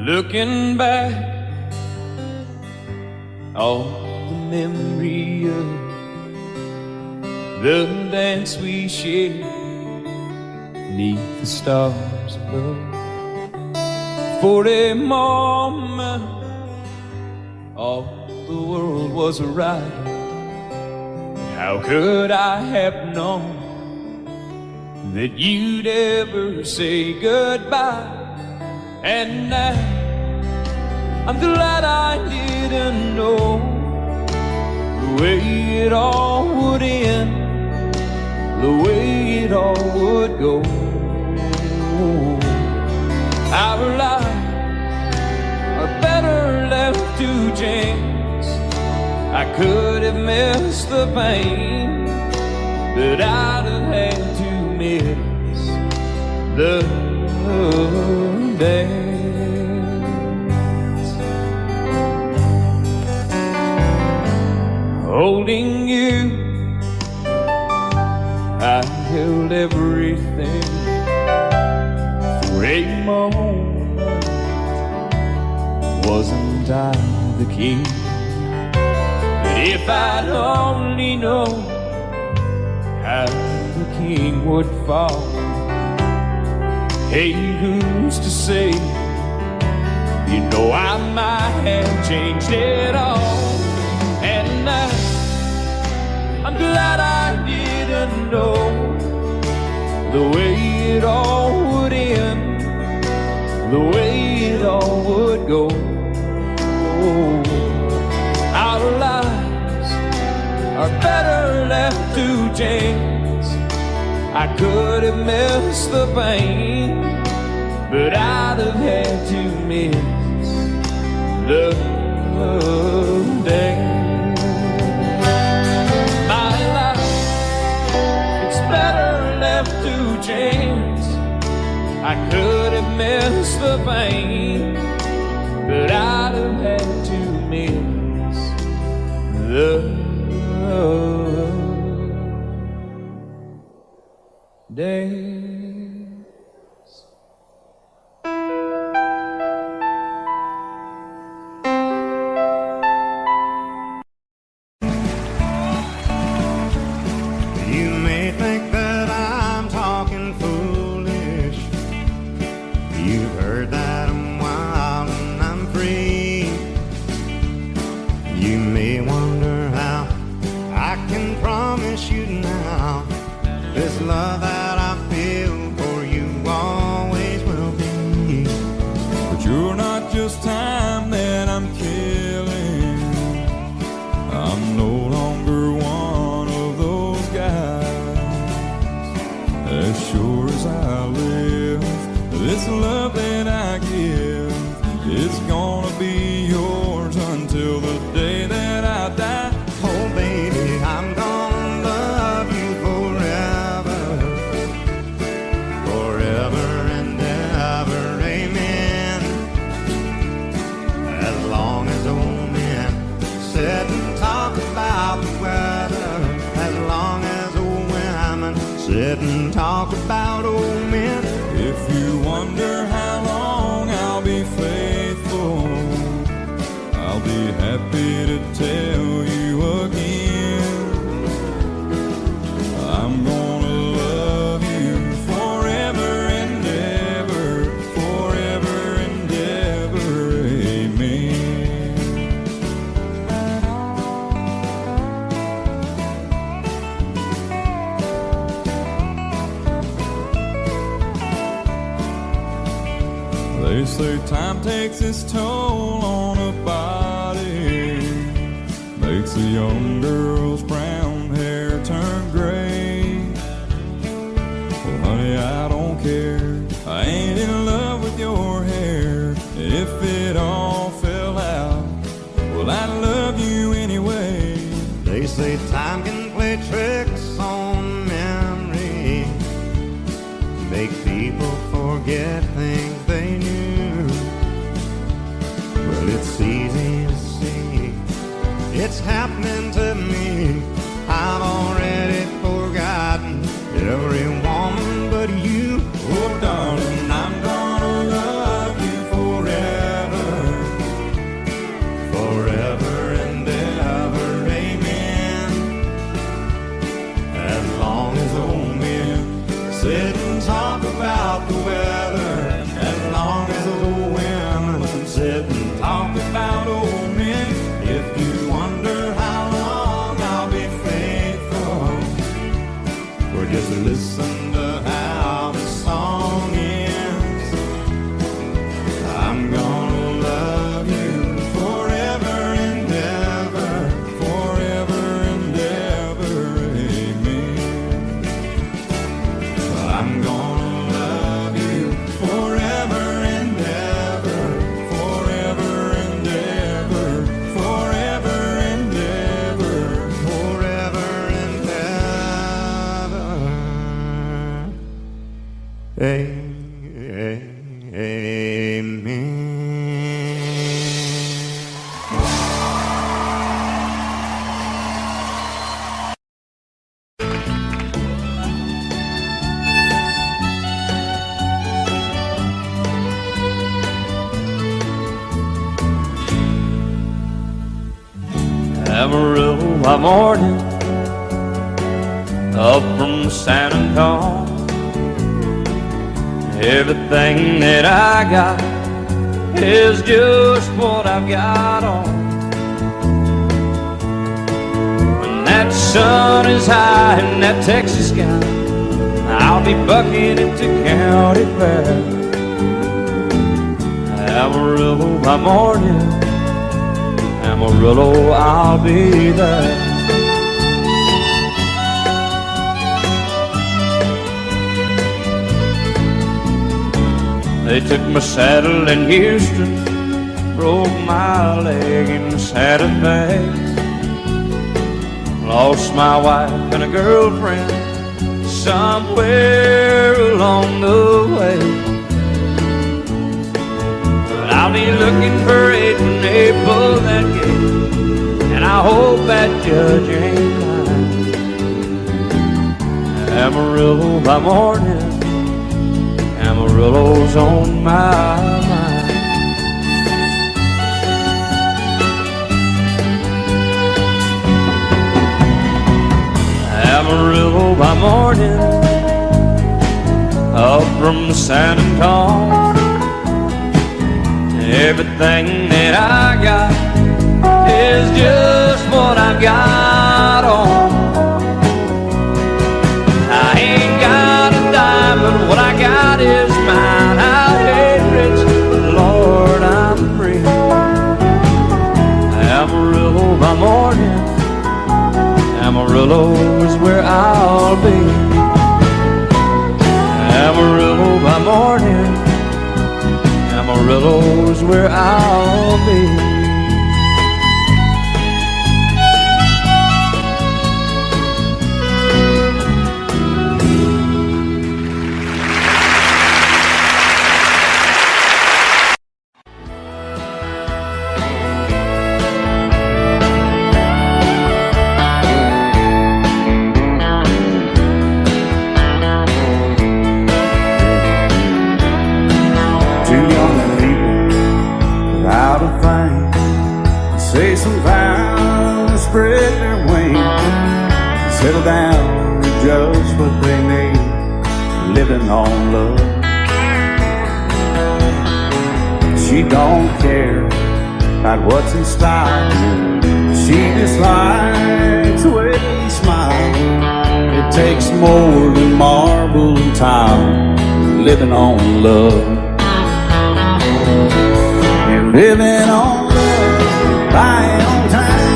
Looking back, all the memory of the dance we shared neath the stars above. For a moment, all the world was right. How could I have known that you'd ever say goodbye? And now I'm glad I didn't know the way it all would end, the way it all would go. Our lives are better left to chance. I could have missed the pain, but I'd have had to miss the dance. Holding you, I held everything for a moment. Wasn't I the king? But if I'd only known how the king would fall. Hey, who's to say? You know I might have changed it all. And I'm glad I didn't know the way it all would end, the way it all would go. Our lives are better left to chance. I could have missed the pain, but I'd have had to miss the dance. My life, it's better left to chance. I could have missed the pain, but I'd have had to miss the dance. You may think that I'm talking foolish. You've heard that I'm wild and I'm free. You may wonder how I can promise you now this love that I feel for you always will be. But you're not just time that I'm killing. I'm no longer one of those guys. As sure as I live, this love that I give is gonna be yours until the day that I die. Oh baby, I'm gonna love you forever, forever and ever, amen. As long as old men sit and talk about the weather, as long as old women sit and talk about old men. If you wonder how long I'll be faithful, I'll be happy to tell you again. I'm gonna love you forever and ever, forever and ever, amen. They say time takes its toll on a body, makes a young girl's brown hair turn gray. Well, honey, I don't care. I ain't in love with your hair. If it all fell out, well, I love you anyway. They say time can play tricks on memory, make people forget things they knew. Well, it's easy to see, it's happening to me. I've already forgotten every woman but you. Oh darling, I'm gonna love you forever. Amarillo by morning, up from San Antonio. Everything that I got is just what I've got on. When that sun is high in that Texas sky, I'll be bucking into county fair. Amarillo by morning, Amarillo, I'll be there. They took my saddle in Houston, broke my leg in Santa Fe. Lost my wife and a girlfriend somewhere along the way. But I'll be looking for it when they pull that gate, and I hope that judge ain't lying. Amarillo by morning, Amarillo's on my mind. Amarillo by morning, up from San Antonio. Everything that I got is just what I've got on. I ain't got a dime, but what I got is mine. I ain't rich, but Lord, I'm free. Amarillo by morning, Amarillo is where I'll be. Amarillo by morning, Amarillo is where I'll be. Say some vows and spread their wings, settle down and just what they need, living on love. She don't care about what's in style, she just likes the way he smiles. It takes more than marble and tile, living on love. You're living on buying on time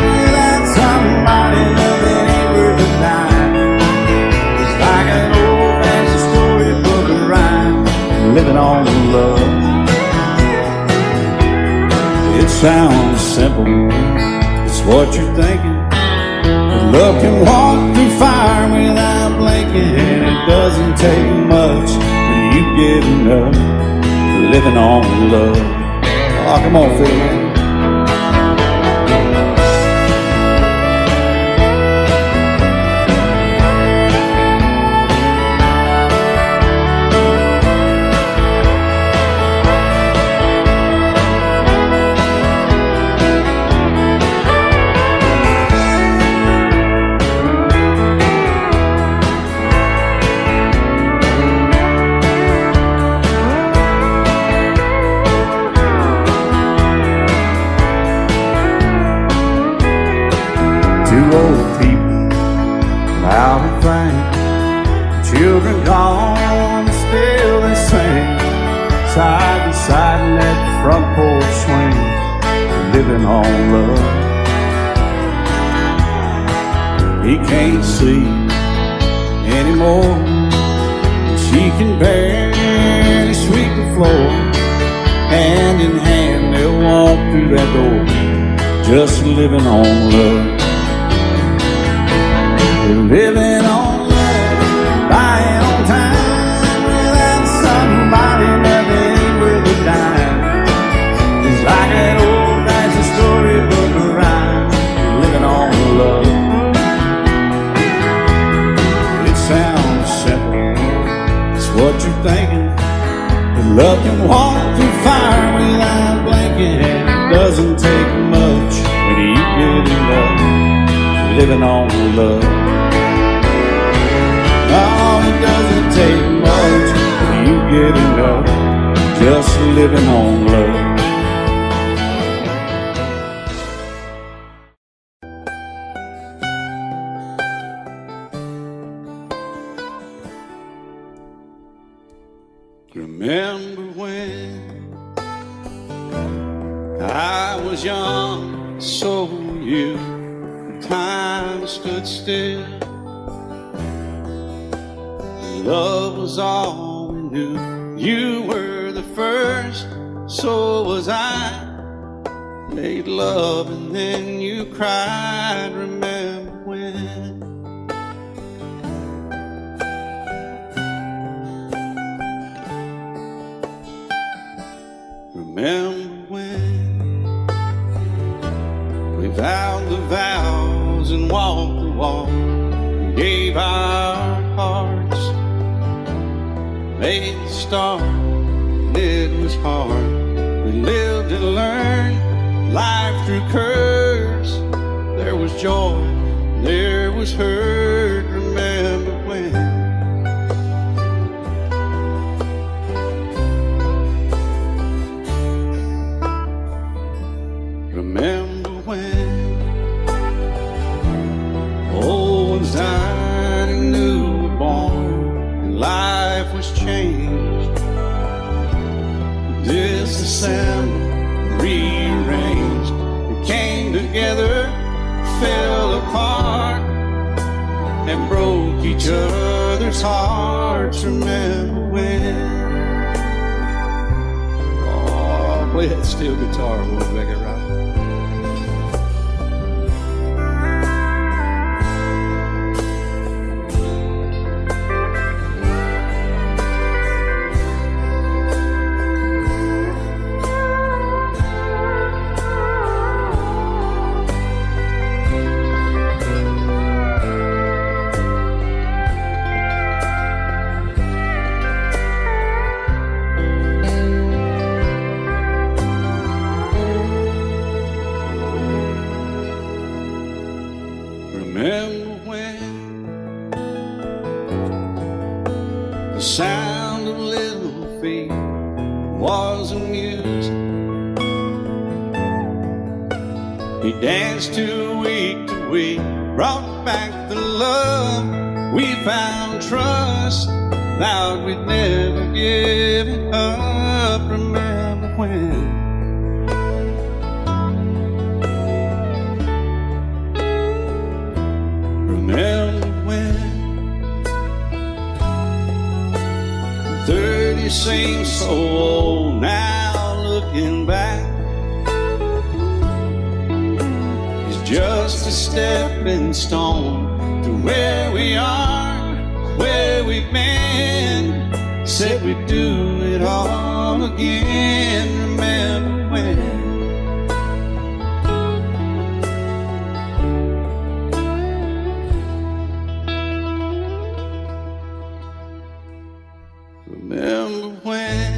without somebody loving ain't worth a dime. It's like an old-fashioned storybook of rhyme, living on love. It sounds simple, it's what you're thinking, but love can walk through fire without blinking, and it doesn't take much when you get enough for living on love. Oh, come on, Phil, man. Old people out of fame, children gone, still they sing side by side in that front porch swing, living on love. He can't see anymore, she can barely sweep the floor. Hand in hand they'll walk through that door, just living on love. Living on love, buying on time without somebody Love can walk through fire without blinking, and it doesn't take much when you get enough living on love. Oh, it doesn't take much when you get enough just living on love. Remember when I was young, so were you. Time stood still. Love was all we knew. You were the first, so was I. Made love and then you cried. Remember when? Remember when we vowed the vows and walked the walk, and gave our hearts, made the start, and it was hard. We lived and learned life through curves. There was joy, there was hurt. Remember when? Remember when old ones died and new were born, and life was changed, disassembled, rearranged. We came together, fell apart, and broke each other's hearts. Remember when? Oh, play that steel guitar, we'll make it right. Remember when the sound of little feet was a music? He danced to week, brought back the love. We found trust, vowed we'd never give it up. Remember when? Remember when 30 seems so old now, looking back. It's just a stepping stone to where we are, where we've been. Said we'd do it all again. Remember when? Remember when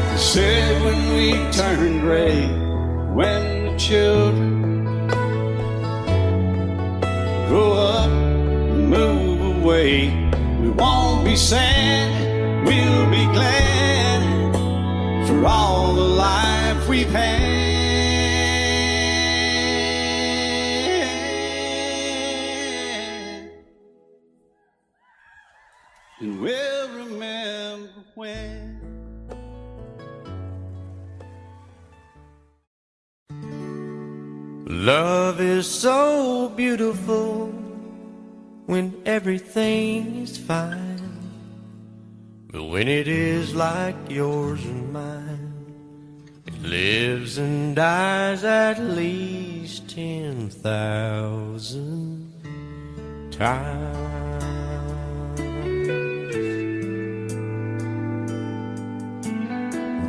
they said when we turned gray, when the children grow up and move away, we won't be sad, we'll be glad for all the life we've had. And we'll remember when. Love is so beautiful when everything is fine, but when it is like yours and mine, it lives and dies at least 10,000 times.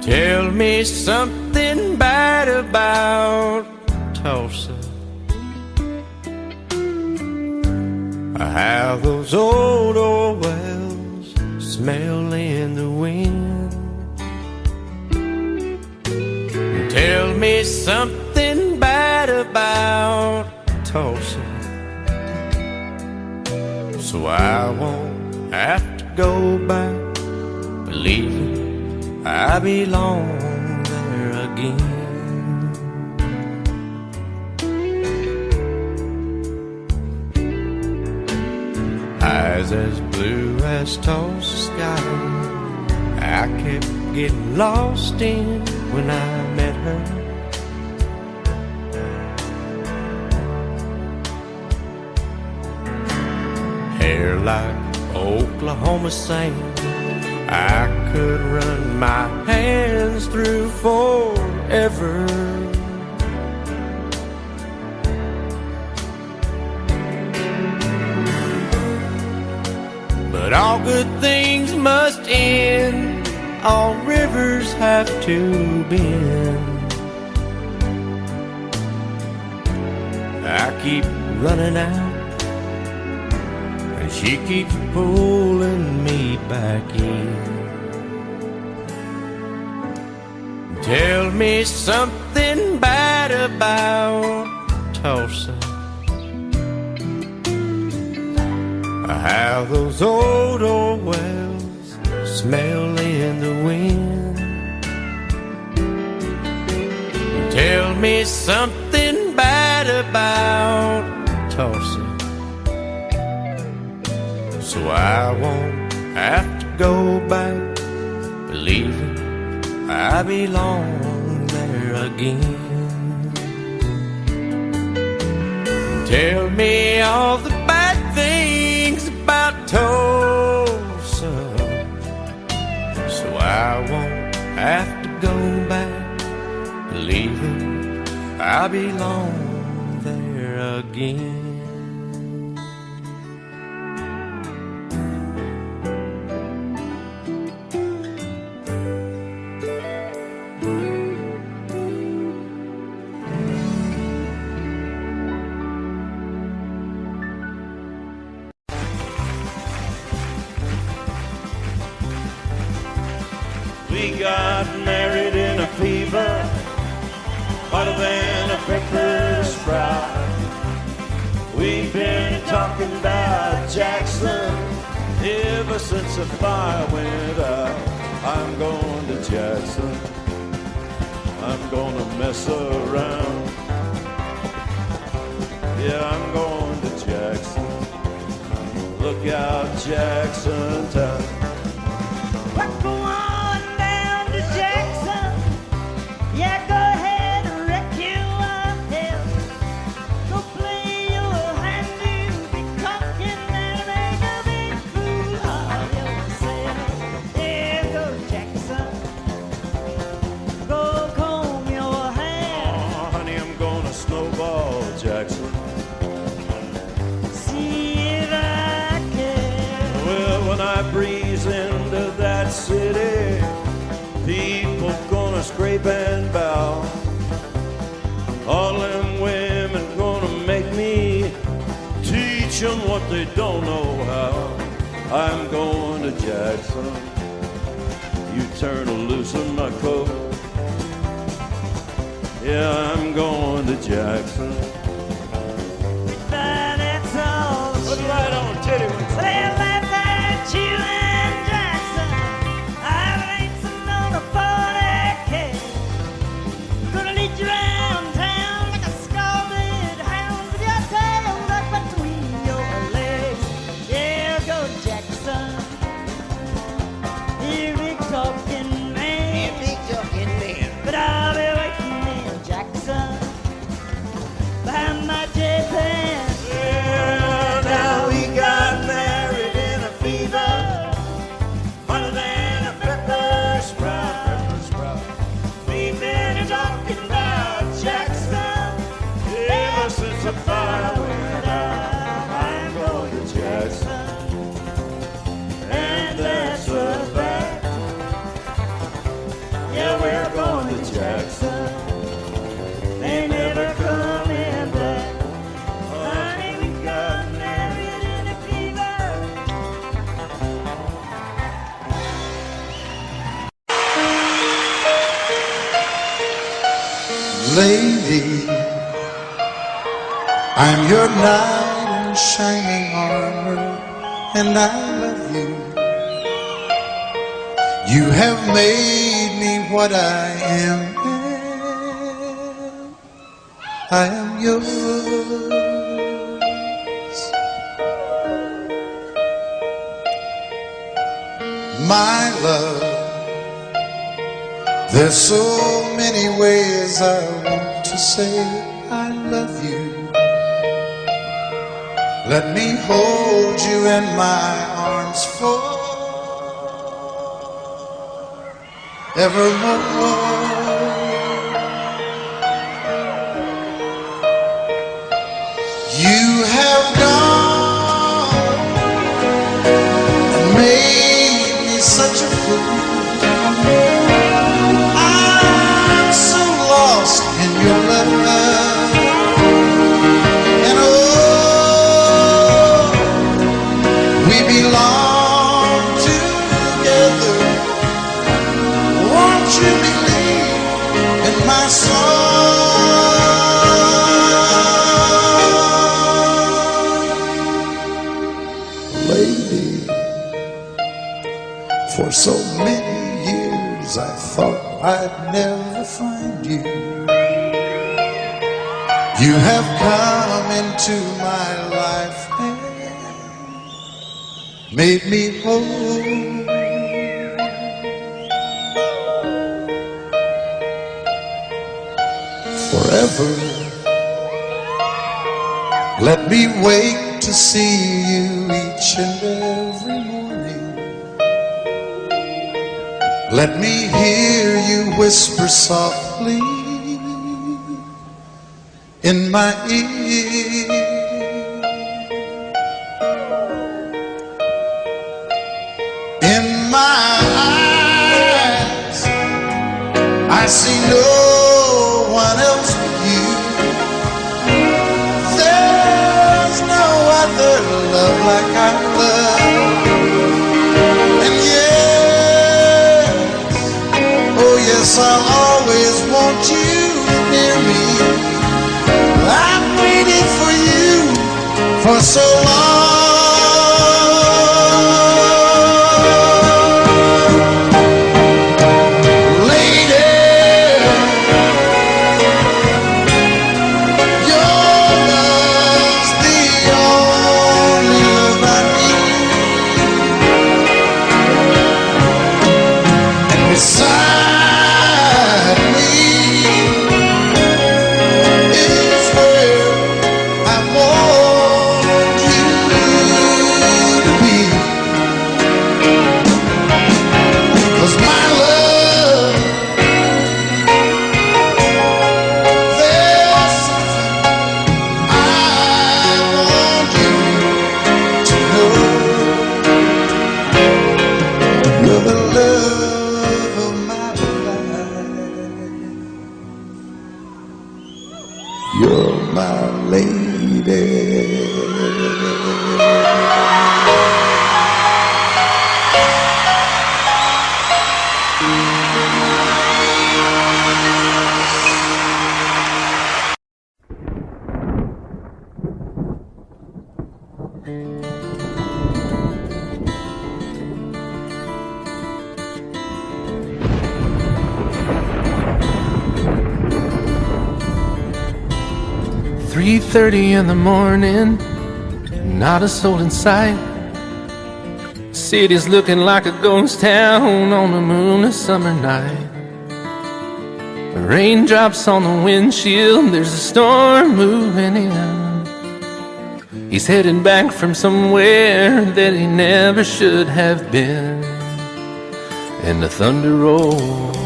Tell me something bad about Tulsa, how those old oil wells smell in the wind. Tell me something bad about Tulsa, so I won't have to go back, believing I belong there again. Eyes as blue as Tulsa sky, I kept getting lost in when I met her. Hair like Oklahoma sand, I could run my hands through forever. But all good things must end, all rivers have to bend. I keep running out, and she keeps pulling me back in. Tell me something bad about Tulsa, how those old wells smell in the wind. Tell me something bad about Tulsa, so I won't have to go back, believing I belong there again. Tell me all the bad things about Tulsa, so I won't have to go back, believing I belong there again. We got married in a fever, hotter than a pepper sprout. We've been talking about Jackson ever since the fire went out. I'm going to Jackson, I'm gonna mess around. Yeah, I'm going to Jackson, look out Jackson town. Go on down to Jackson. Yeah, go ahead and wreck yourself. Go play your hand, you be talking and make a big fool of yourself. Yeah, go Jackson. Go comb your hair. Oh, honey, I'm gonna snowball Jackson. See if I can. Well, when I breeze into that city, people gonna scrape and bow. All them women gonna make me teach them what they don't know how. I'm going to Jackson, you turn loose in my coat. Yeah, I'm going to Jackson. That's all. Put it right on, titty whip. Well, that's you and Jackson. I ain't sitting on a 40K. Gonna lead you around town like a scalded hound with your tail tucked between your legs. Yeah, go Jackson. You big talking man. But I'll be waiting in Jackson. Lady, I'm your knight in shining armor, and I love you. You have made me what I am. I am yours. My love, there's so many ways I want to say I love you. Let me hold you in my arms forevermore. You have gone and made me such a fool. I'm so lost in your love, and oh, we belong together. Won't you believe in my song? Lady, for so many years I thought I'd never find you. You have come into my life and made me whole. Forever, let me wake to see you each and every morning. Let me hear you whisper softly in my ear. In my eyes, I see no one else but you. There's no other love like I love. And yes, oh yes, I'll always want you near me. I've waited for you for so long. You're my lady. 3:30 in the morning, not a soul in sight. City's looking like a ghost town on a moonless summer night. Raindrops on the windshield, there's a storm moving in. He's heading back from somewhere that he never should have been. And the thunder rolls,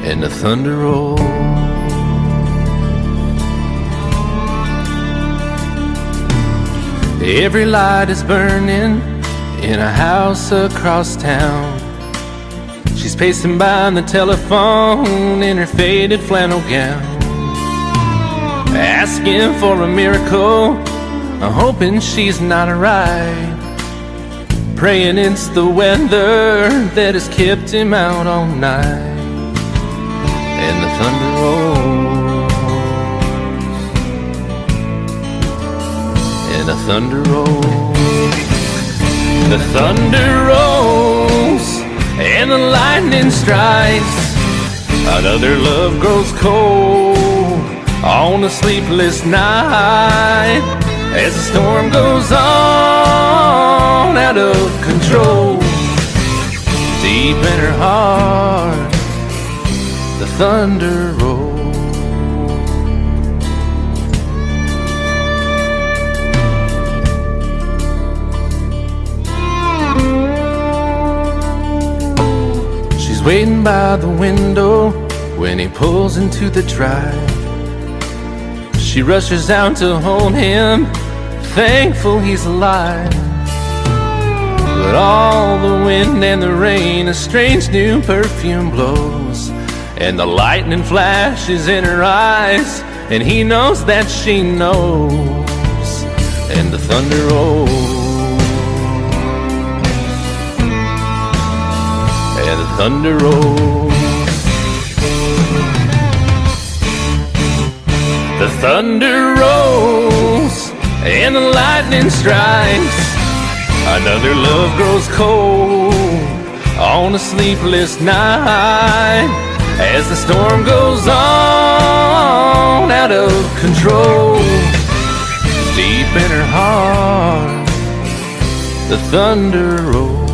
and the thunder rolls. Every light is burning in a house across town. She's pacing by the telephone in her faded flannel gown, asking for a miracle, hoping she's not right. praying it's the weather that has kept him out all night. And the thunder rolls, and the thunder rolls, the thunder rolls, and the lightning strikes. Another love grows cold on a sleepless night as the storm goes on out of control. Deep in her heart, the thunder rolls. She's waiting by the window when he pulls into the drive. She rushes out to hold him, thankful he's alive. But all the wind and the rain, a strange new perfume blows, and the lightning flashes in her eyes, and he knows that she knows. And the thunder rolls, and the thunder rolls. The thunder rolls and the lightning strikes. Another love grows cold on a sleepless night as the storm goes on out of control. Deep in her heart, the thunder rolls.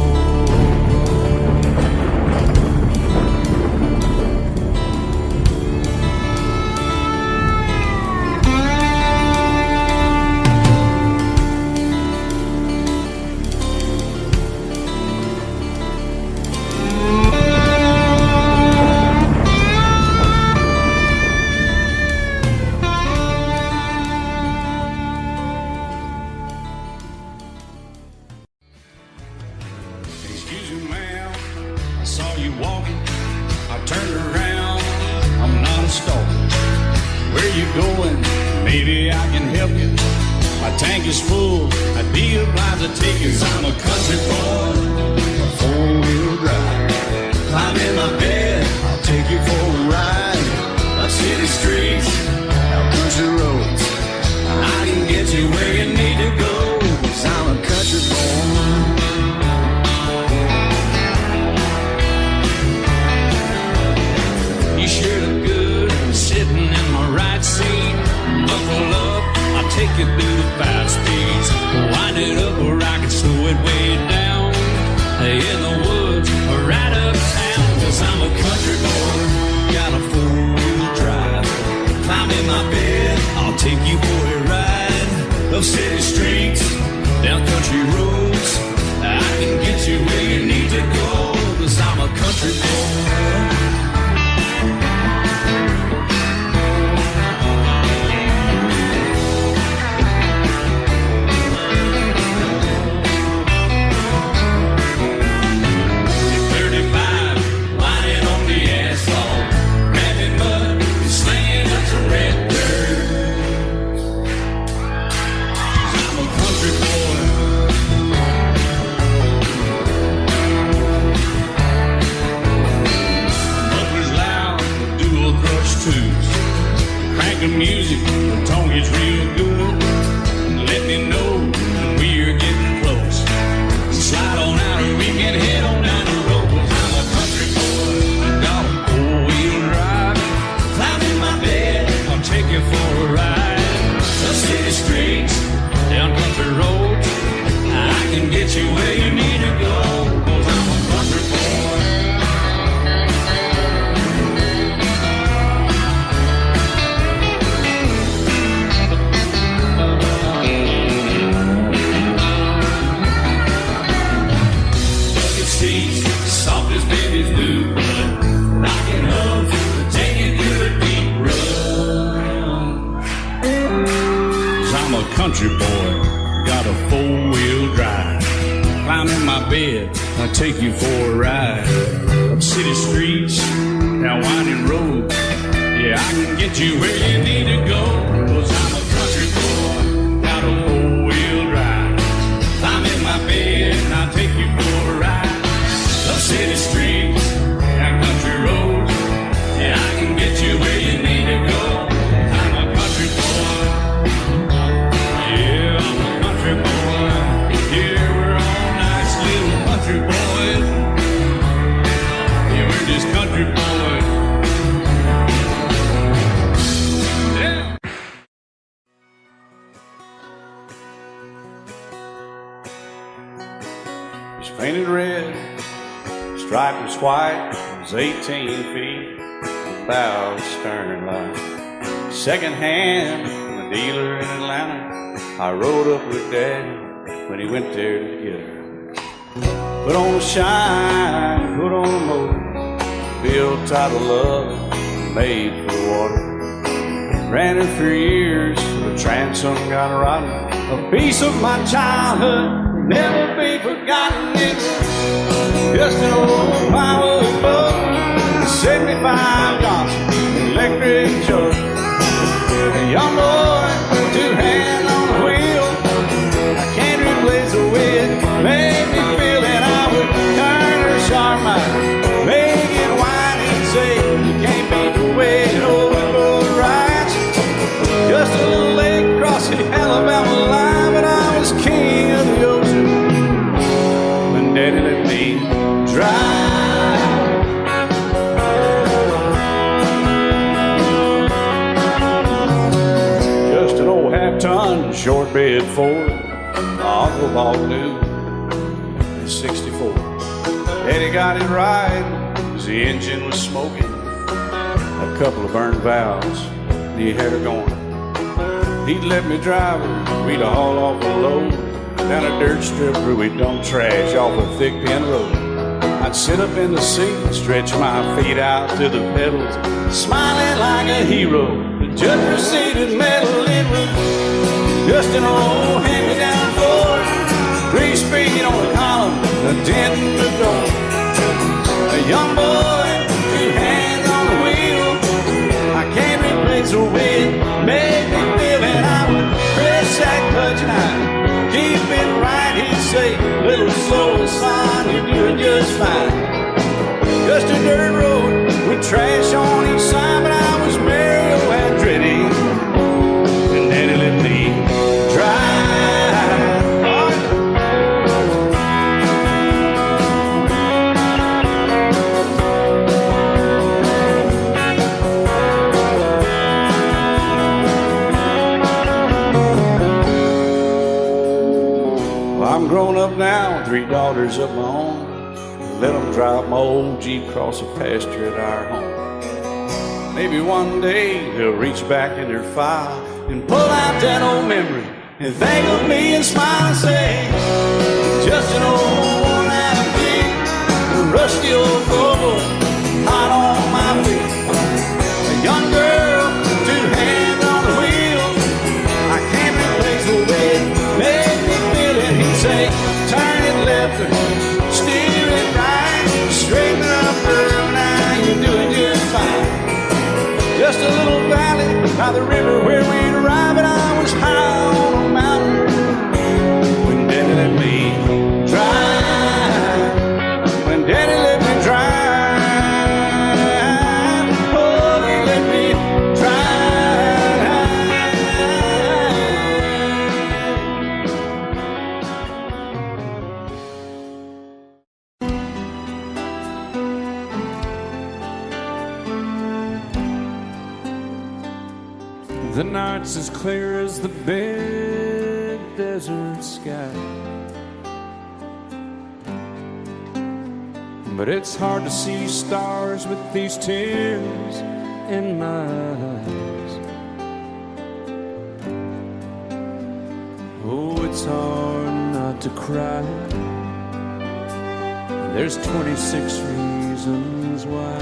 Excuse me, ma'am, I saw you walking. I turned around, I'm not a stalker. Where you going? Maybe I can help you. My tank is full, I'd be obliged to take you. 'Cause I'm a country boy, a four-wheel drive. Climb in my bed, I'll take you for a ride. Up city streets, out country roads. I can get you where you need to go. 'Cause I'm a country boy. You sure look good sitting in my right seat. Buckle up, I'll take you through the 5 speeds. Wind it up where I can slow it way down. In the woods or right uptown. 'Cause I'm a country boy, got a 4-wheel drive. Climb in my bed, I'll take you for a ride. Up city streets, down country roads. I can get you where you need to go. 'Cause I'm a country boy. Music, the tone is real good. Let me know when we're getting close. Slide on out and we can head on down the road. 'Cause I'm a country boy, got a 4-wheel drive. Climb in my bed, I'll take you for a ride. Up city streets, down country roads. I can get you where you need to go. 'Cause I'm a country boy. Soft as baby's blue blood, knocking up, taking through the deep run. 'Cause I'm a country boy, got a 4-wheel drive. Climb in my bed, I'll take you for a ride. Up city streets, down winding roads. Yeah, I can get you where you need to go. 'Cause I'm a country boy, got a 4-wheel drive. Climb in my bed, I'll take you painted red, stripe was white, it was 18 feet, bow stern line. Second hand from a dealer in Atlanta, I rode up with Daddy when he went there to get her. Put on a shine, put on a motor, built out of love, made for the water. Ran her for years, the transom got rotten. A piece of my childhood, never be forgotten. It's just an old power boat, 75 Johnson, electric choke. A young boy, two hands on the wheel. I can't replace the way it made me feel that I would turn her sharp mind, make it whine and say, you can't beat the way it over both rides. Just a little lake across the Alabama line, but I was king of the ocean when Daddy let me drive. Just an old half-ton short bed Ford, my uncle bought new in '64. Daddy got it right, 'cause the engine was smoking, a couple of burned valves, and he had her going. He'd let me drive her, we'd haul off a load down a dirt strip where we dumped trash off a thick pin road. I'd sit up in the seat and stretch my feet out to the pedals, smiling like a hero. The judge proceeded metal, it was just an old hand-me-down Ford, 3-speed on the column, a dent in the door. A young boy, two hands on the wheel. I can't replace the way it made me feel, and I would press that clutch and I'd keep it right. He'd say, little slow, son, you're doing just fine. Just a dirt road with trash on each side, but I was Mario Andretti, and Daddy let me drive. I'm grown up now, 3 daughters of my own. Let them drive my old Jeep across the pasture at our home. Maybe one day they'll reach back in their file and pull out that old memory and think of me and smile and say, just an old worn-out Jeep, a rusty old Volvo, hot on my feet. A young girl, 2 hands on the wheel. I can't replace the way it made me feel it. He'd say, turn it left or steer it right, straighten up, girl, now you're doing just fine. Just a little valley by the river where we'd arrive, and I was high on a mountain when Daddy let me drive. When Daddy let me drive, oh, he let me The night's as clear as the big desert sky, but it's hard to see stars with these tears in my eyes. Oh, it's hard not to cry. There's 26 reasons why.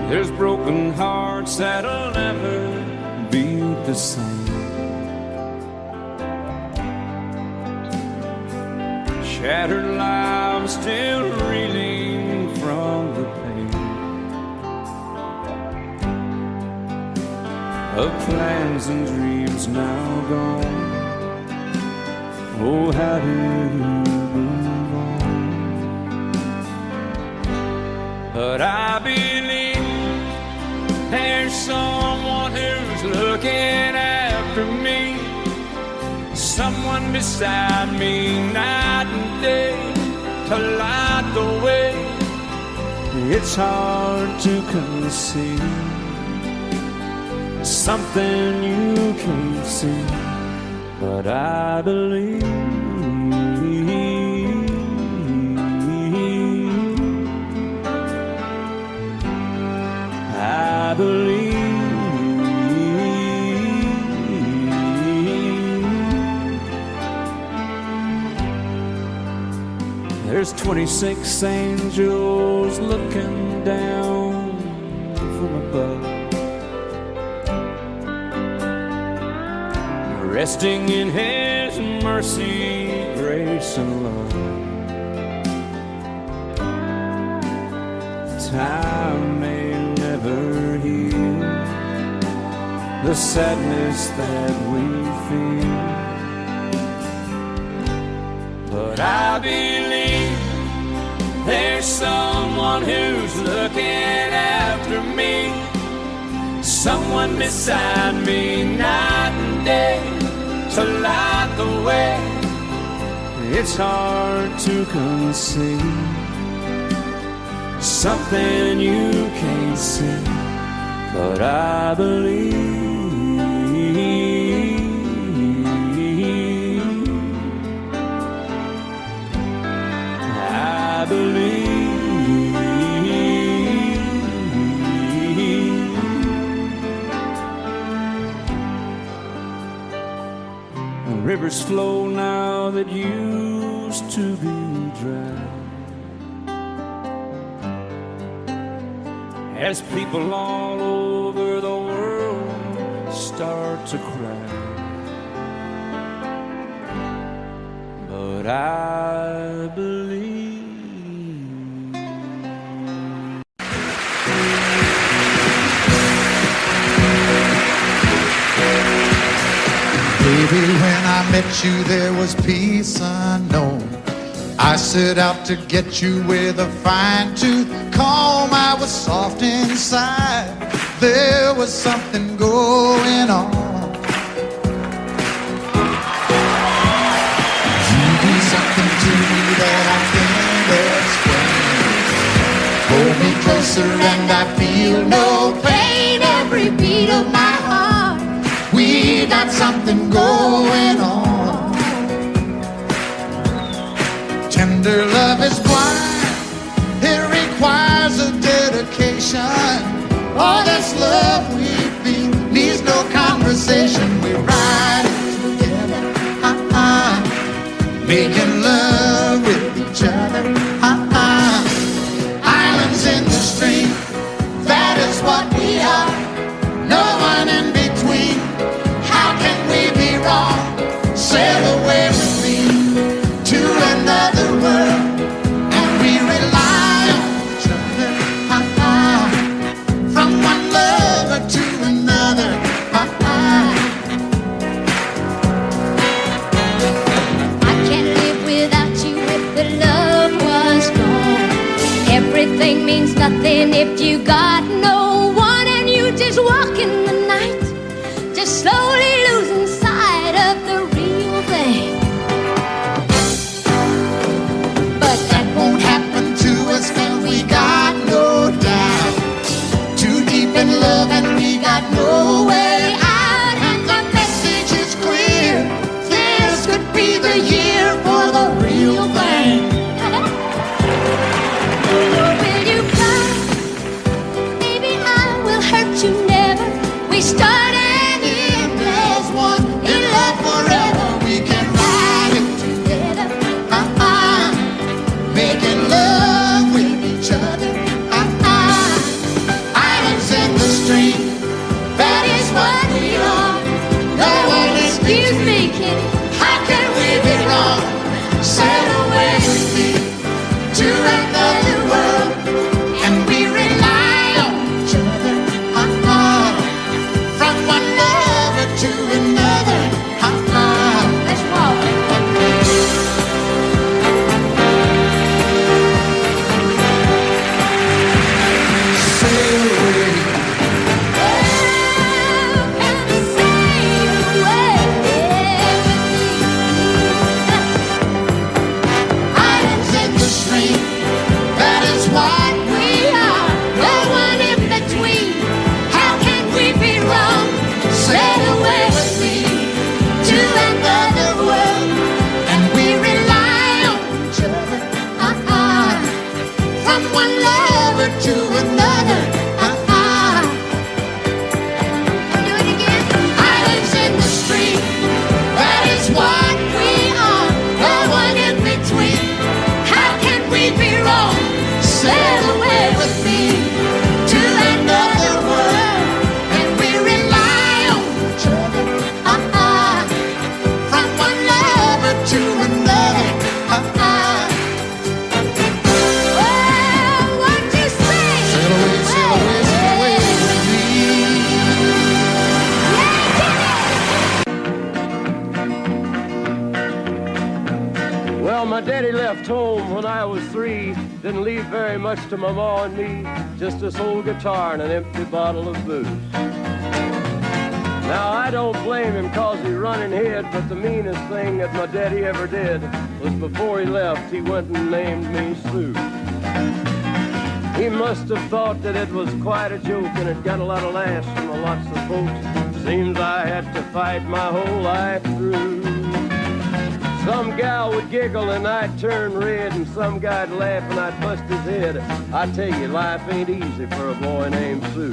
There's broken hearts that'll never be the same. Shattered lives still reeling from the pain of plans and dreams now gone. Oh, how do you move on? But I believe there's someone who's looking after me, someone beside me night and day to light the way. It's hard to conceive something you can't see, but I believe. There's 26 angels looking down from above, resting in His mercy, grace, and love. Time may never heal the sadness that we feel, but I believe there's someone who's looking after me, someone beside me night and day to light the way. It's hard to conceive something you can't see, but I believe. I believe. Rivers flow now that used to be dry, as people all over the world start to cry. But I believe. Baby, when I met you, there was peace unknown. I set out to get you with a fine-tooth comb. I was soft inside. There was something going on. You do something to me that I can't explain. Hold me closer and I feel no pain. Every beat of my heart, we got something going on. Tender love is blind, it requires a dedication. All this love we feel needs no conversation. We ride together, making love with each other, Islands in the stream, that is what we are. No one in between. How can we be wrong? Sail away with me to another world, and we rely on each other, from one lover to another, I can't live without you if the love was gone. Everything means nothing if you got no one, and you just walk in the night, just slowly losing sight of the real thing. but that won't happen to us, and we got no doubt. Too deep in love, and we got no way out. And the message is clear: this could be the year for the real thing. Will you come? Baby, I My daddy left home when I was 3. Didn't leave very much to my ma and me. Just this old guitar and an empty bottle of booze. Now I don't blame him cause he running hid, but the meanest thing that my daddy ever did was before he left, he went and named me Sue. He must have thought that it was quite a joke, and it got a lot of laughs from lots of folks. Seems I had to fight my whole life through. Some gal would giggle and I'd turn red, and some guy'd laugh and I'd bust his head. I tell you, life ain't easy for a boy named Sue.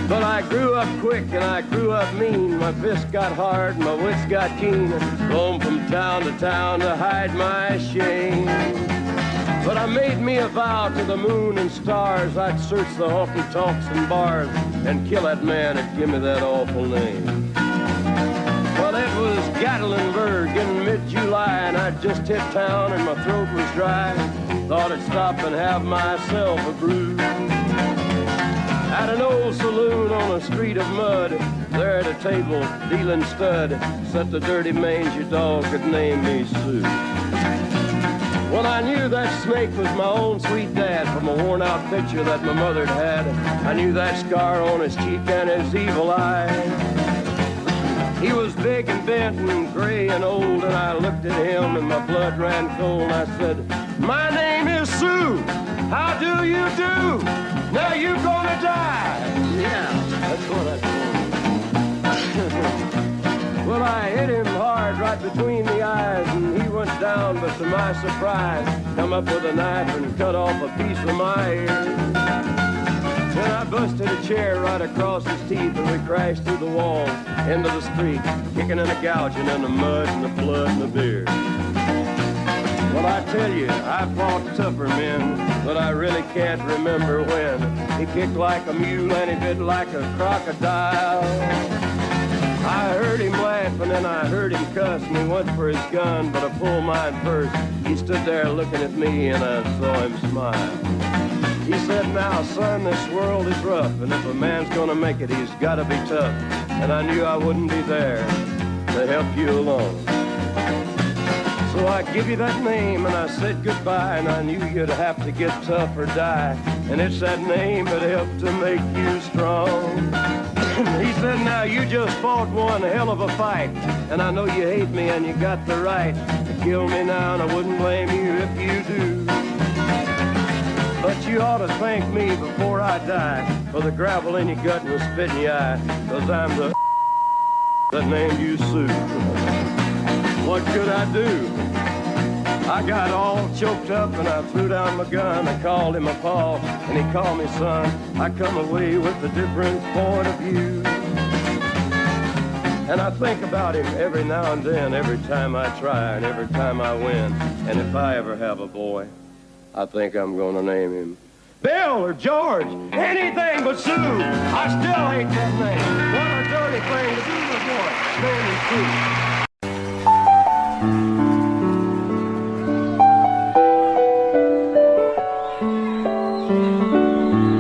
But I grew up quick and I grew up mean. My fists got hard and my wits got keen. Roamed from town to town to hide my shame. But I made me a vow to the moon and stars, I'd search the honky-tonks and bars and kill that man that give me that awful name. Well, it was Gatlinburg in mid-July, and I'd just hit town and my throat was dry. Thought I'd stop and have myself a brew. At an old saloon on a street of mud, there at a table, dealing stud, sat the dirty mangy dog that named me Sue. Well, I knew that snake was my own sweet dad from a worn-out picture that my mother'd had. I knew that scar on his cheek and his evil eye. He was big and bent and gray and old, and I looked at him and my blood ran cold. And I said, "My name is Sue. How do you do? Now you gonna die." Yeah, that's what I told him. Well, I hit him hard right between the eyes, and he went down, but to my surprise, come up with a knife and cut off a piece of my ear. Then I busted a chair right across his teeth, and we crashed through the walls into the street, kicking and a gouging in the mud and the blood and the beer. Well, I tell you, I fought tougher men, but I really can't remember when. He kicked like a mule and he bit like a crocodile. I heard him laugh and then I heard him cuss, and he went for his gun, but I pulled mine first. He stood there looking at me and I saw him smile. He said, "Now, son, this world is rough, and if a man's gonna make it, he's gotta be tough." And I knew I wouldn't be there to help you along. So I give you that name and I said goodbye, and I knew you'd have to get tough or die. And it's that name that helped to make you strong. He said, "Now you just fought one hell of a fight, and I know you hate me and you got the right to kill me now, and I wouldn't blame you if you do. But you ought to thank me before I die for the gravel in your gut and the spit in your eye, 'cause I'm the that named you Sue." What could I do? I got all choked up and I threw down my gun. I called him a pa and he called me son. I come away with a different point of view. And I think about him every now and then, every time I try and every time I win. And if I ever have a boy, I think I'm gonna name him Bill or George, anything but Sue. I still hate that name. What a dirty thing to do to a boy. Name him Sue.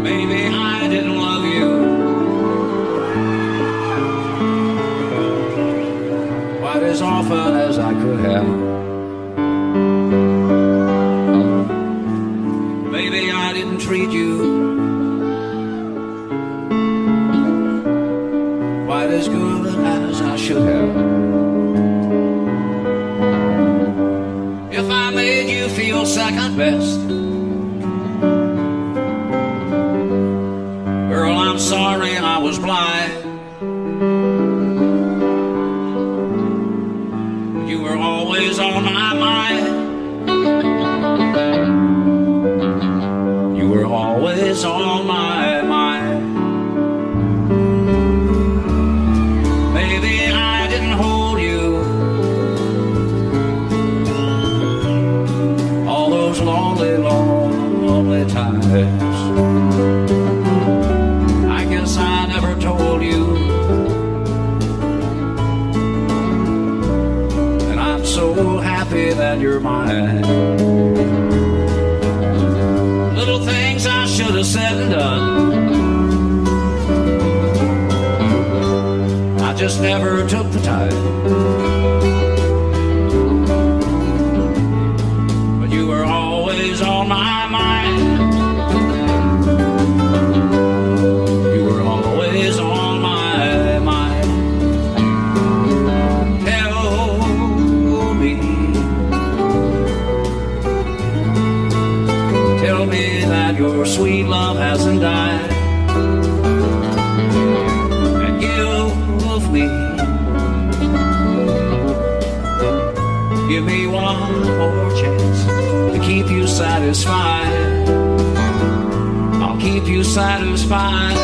Maybe I didn't love you quite as often as I could have. Maybe I didn't treat you quite as good as I should have. If I made you feel second best, girl, I'm sorry and I was blind. You were always on my mind. You were always on my mind. Maybe I didn't hold you all those lonely, lonely times. I guess I never told you, and I'm so happy that you're mine. Little things I should have said and done, I just never took the time. sweet love hasn't died. And give me one more chance to keep you satisfied. I'll keep you satisfied.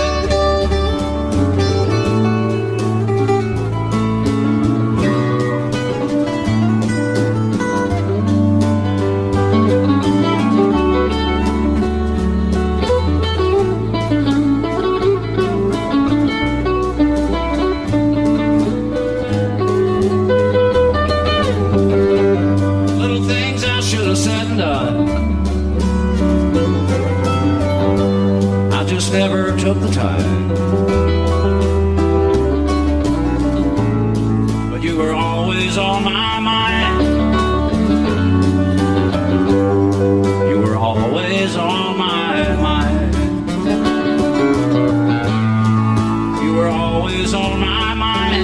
Never took the time, but you were always on my mind. You were always on my mind. You were always on my mind.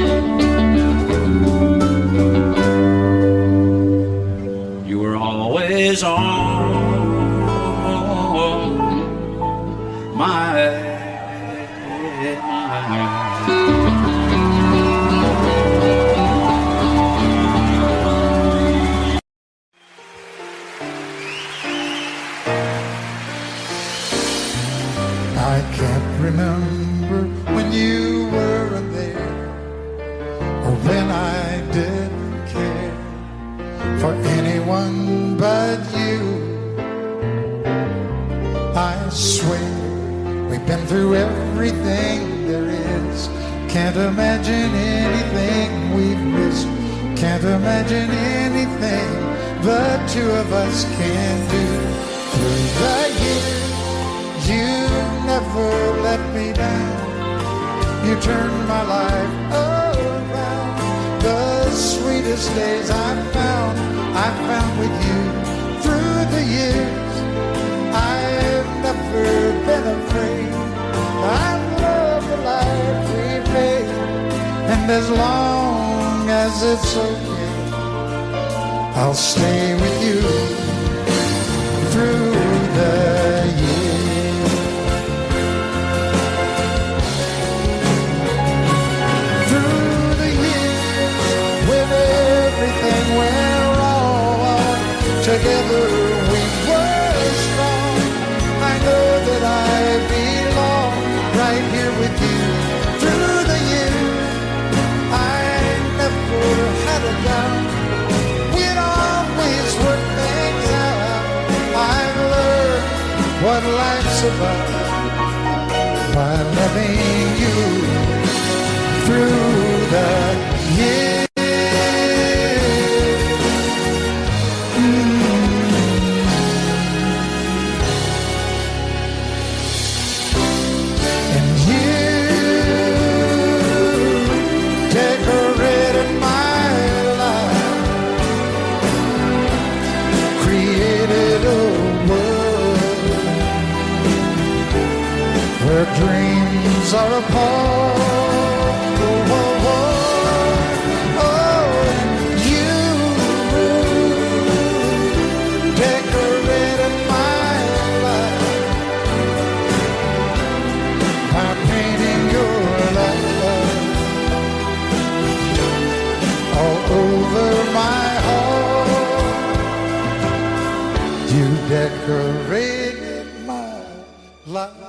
You were always on I can't remember when you weren't there, or when I didn't care for anyone but you. I swear we've been through everything there is. Can't imagine anything we've missed. Can't imagine anything the two of us can do. Through the years, you never let me down. You turned my life around. The sweetest days I found with you. Through the years, I've never been afraid. I love the life we've made, and as long as it's okay, I'll stay with you through the years. Through the years, when everything went wrong, together we were strong. I know that I belong right here with you. Through the years, I never had a doubt. We'd always work things out. I've learned what life's about by loving you through the years. Dreams are apart. Oh, oh, oh. Oh, you decorated my life by painting your love all over my heart. You decorated my life.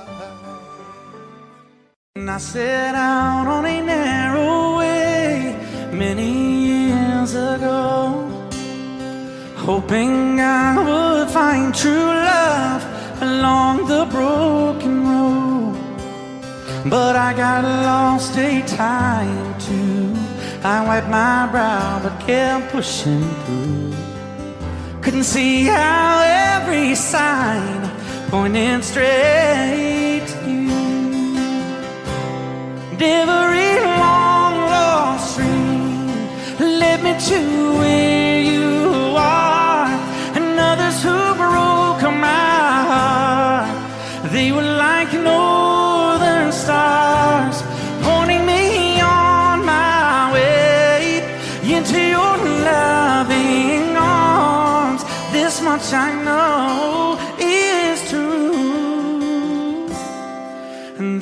I set out on a narrow way many years ago, hoping I would find true love along the broken road. But I got lost a time too. I wiped my brow but kept pushing through. Couldn't see how every sign pointed straight to you. Every long lost stream led me to where you are, and others who broke my heart, they were like northern stars, pointing me on my way into your loving arms. This much I know is true.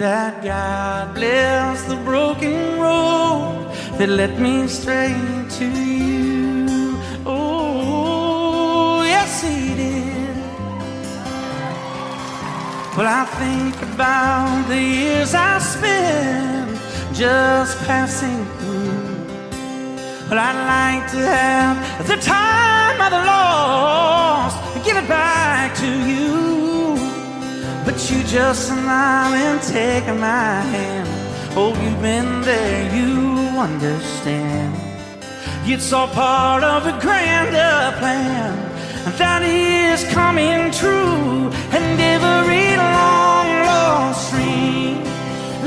that God bless the broken road that led me straight to you. Oh, yes, He did. Well, I think about the years I spent just passing through. Well, I'd like to have the time I've lost, give it back to you. But you just smile and take my hand. Oh, you've been there, you understand. It's all part of a grander plan that is coming true. And every long lost dream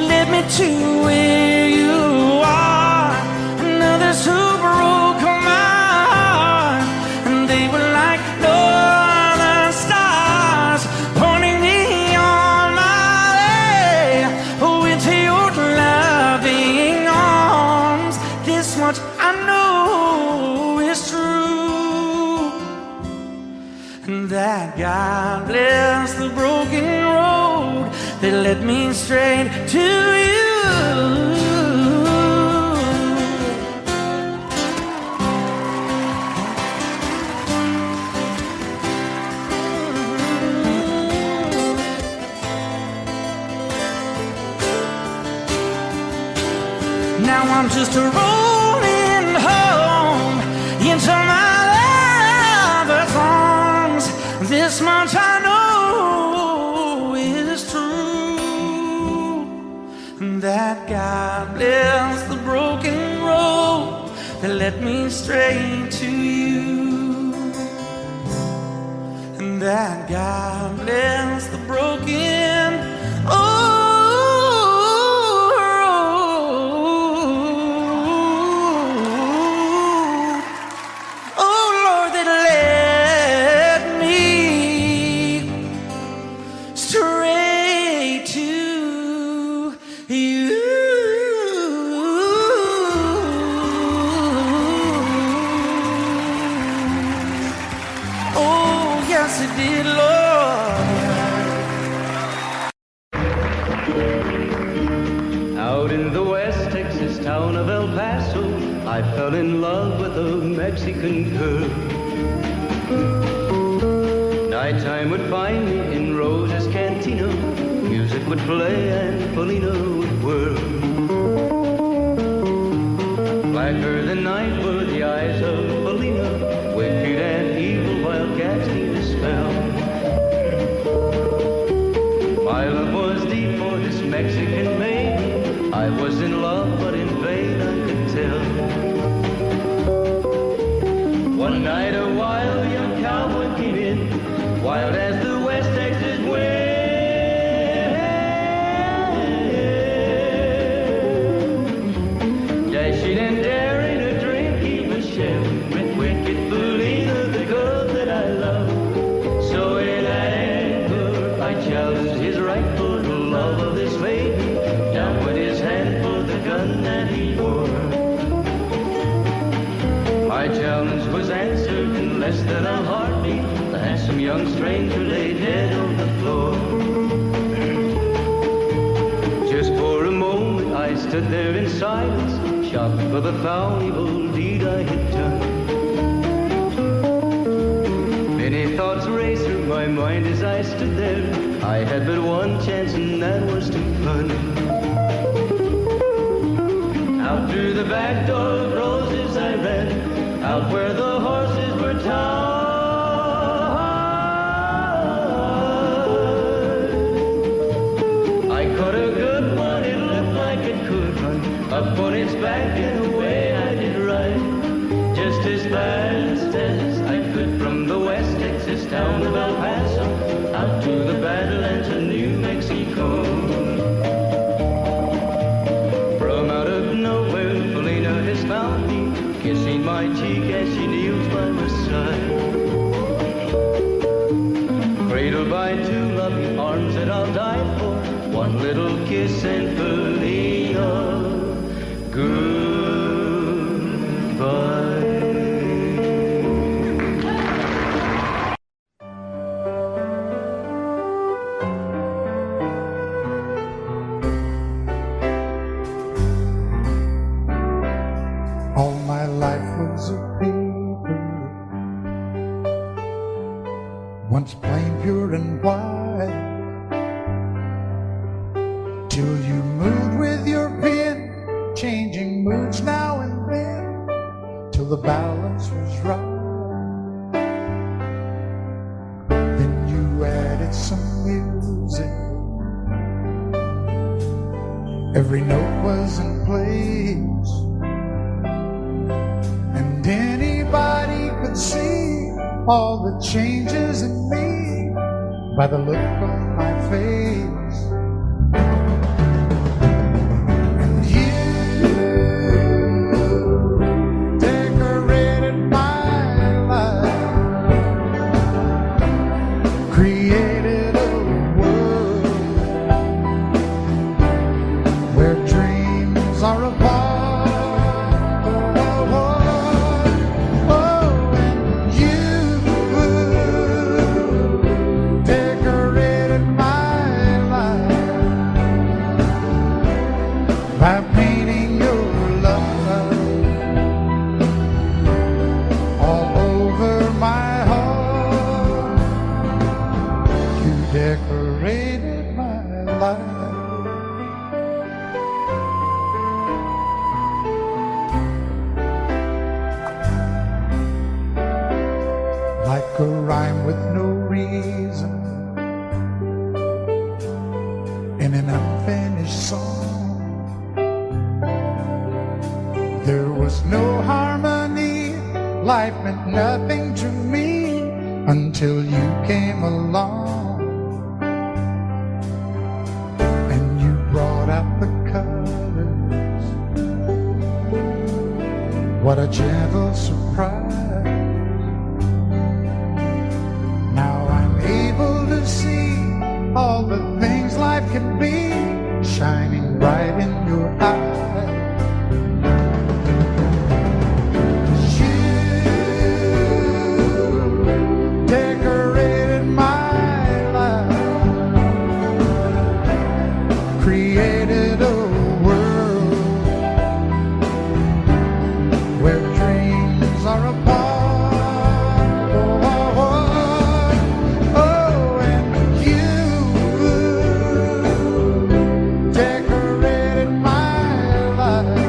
led me to where you are. And others who broke my heart, and they were like northern stars, pointing me on my way. Oh, into your loving arms. This much I know is true, and that God bless the broken road that led me straight to you. Now I'm just rolling home into my lover's arms. This much I know is true, that God bless the broken road that led me straight to you, and that God bless the broken road. Out in the West Texas town of El Paso, I fell in love with a Mexican girl. Nighttime would find me in Rose's Cantina. Music would play and Felina would whirl. Blacker than night were the eyes of Felina, wicked and evil while casting a spell. My love was deep for this Mexican maiden. I was in love, but in vain I could tell. One night a wild young cowboy came in, wild as the West Texas wind. Dashing and daring, a drink he was sharing with wicked Felina, the girl that I love. So in anger I challenged his right for the love of this maiden. Down went his hand for the gun that he wore. My challenge was answered in less than a heartbeat. The handsome young stranger lay dead on the floor. Just for a moment I stood there in silence, shocked for the foul evil deed I had done. Many thoughts raced through my mind as I stood there. I had but one chance and that was to run. Out through the back door of Roses I ran, out where the horses were tied. I caught a good one, it looked like it could run, up on its back and away I did ride, just as fast as I could from the West Texas town of El Paso, out to the Badlands of New Mexico. From out of nowhere, Felina has found me, kissing my cheek as she kneels by my side. Cradled by two loving arms that I'll die for, one little kiss and Felina, goodbye. once plain, pure, and white, till you moved with your pen, changing moods now and then, till the balance was right. Then you added some music, every note was in place, and anybody could see all the changes in me by the look on my face. And you decorated my life, created a world where dreams are apart. By painting your love all over my heart, you decorated my life. Like a rhyme with no reason in an unfinished song. There was no harmony, life meant nothing to me until you came along. And you brought out the colors, what a gentle surprise. Now I'm able to see all the things life can be, shining bright in your eyes. Created a world where dreams are apart. Oh, and you decorated my life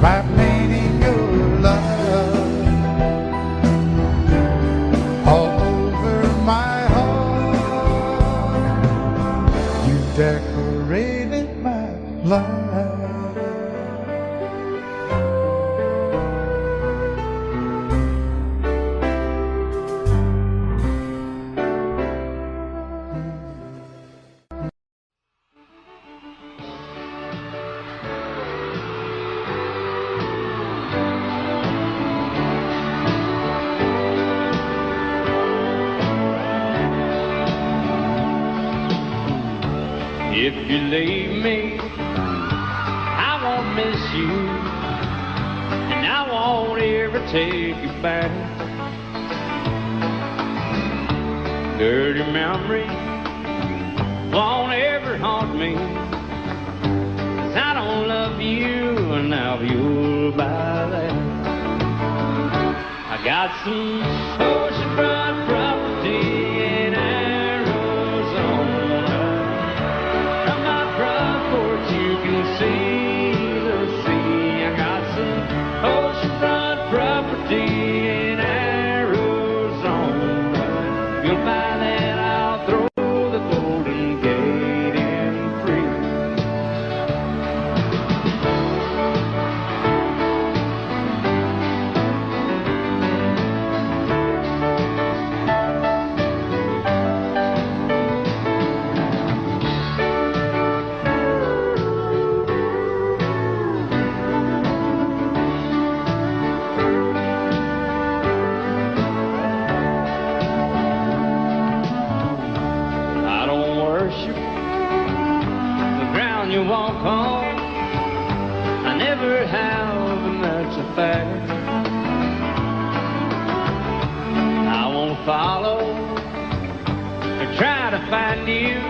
by painting your love all over my decorated my life. If you leave me, I won't miss you, and I won't ever take you back. Dirty memories won't ever haunt me, 'cause I don't love you, and now you'll buy that. I got some oceanfront property in Arizona. From my front porch you can see the sea. I got some oceanfront property in Arizona. You'll buy that, I'll throw the Golden Gate in free. You walk on, I never have, and that's a fact. I won't follow or try to find you,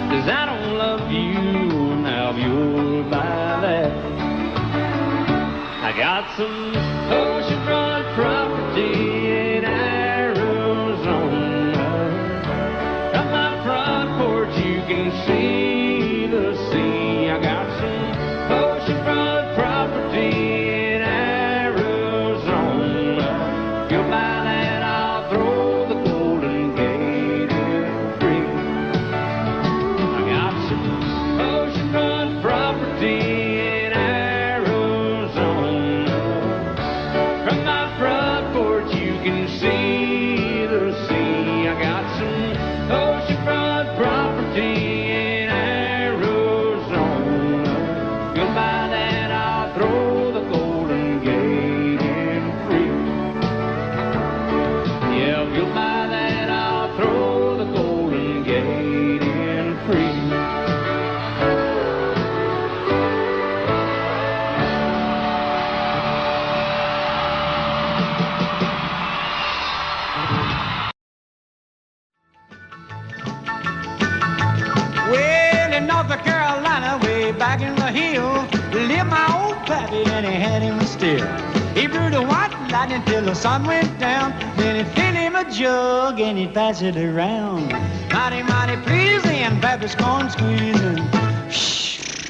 'cause I don't love you, now you'll buy that. I got some oceanfront property He brewed a white lightning till the sun went down. Then he'd fill him a jug and he'd pass it around. Mighty, mighty pleasing, Baptist corn squeezing.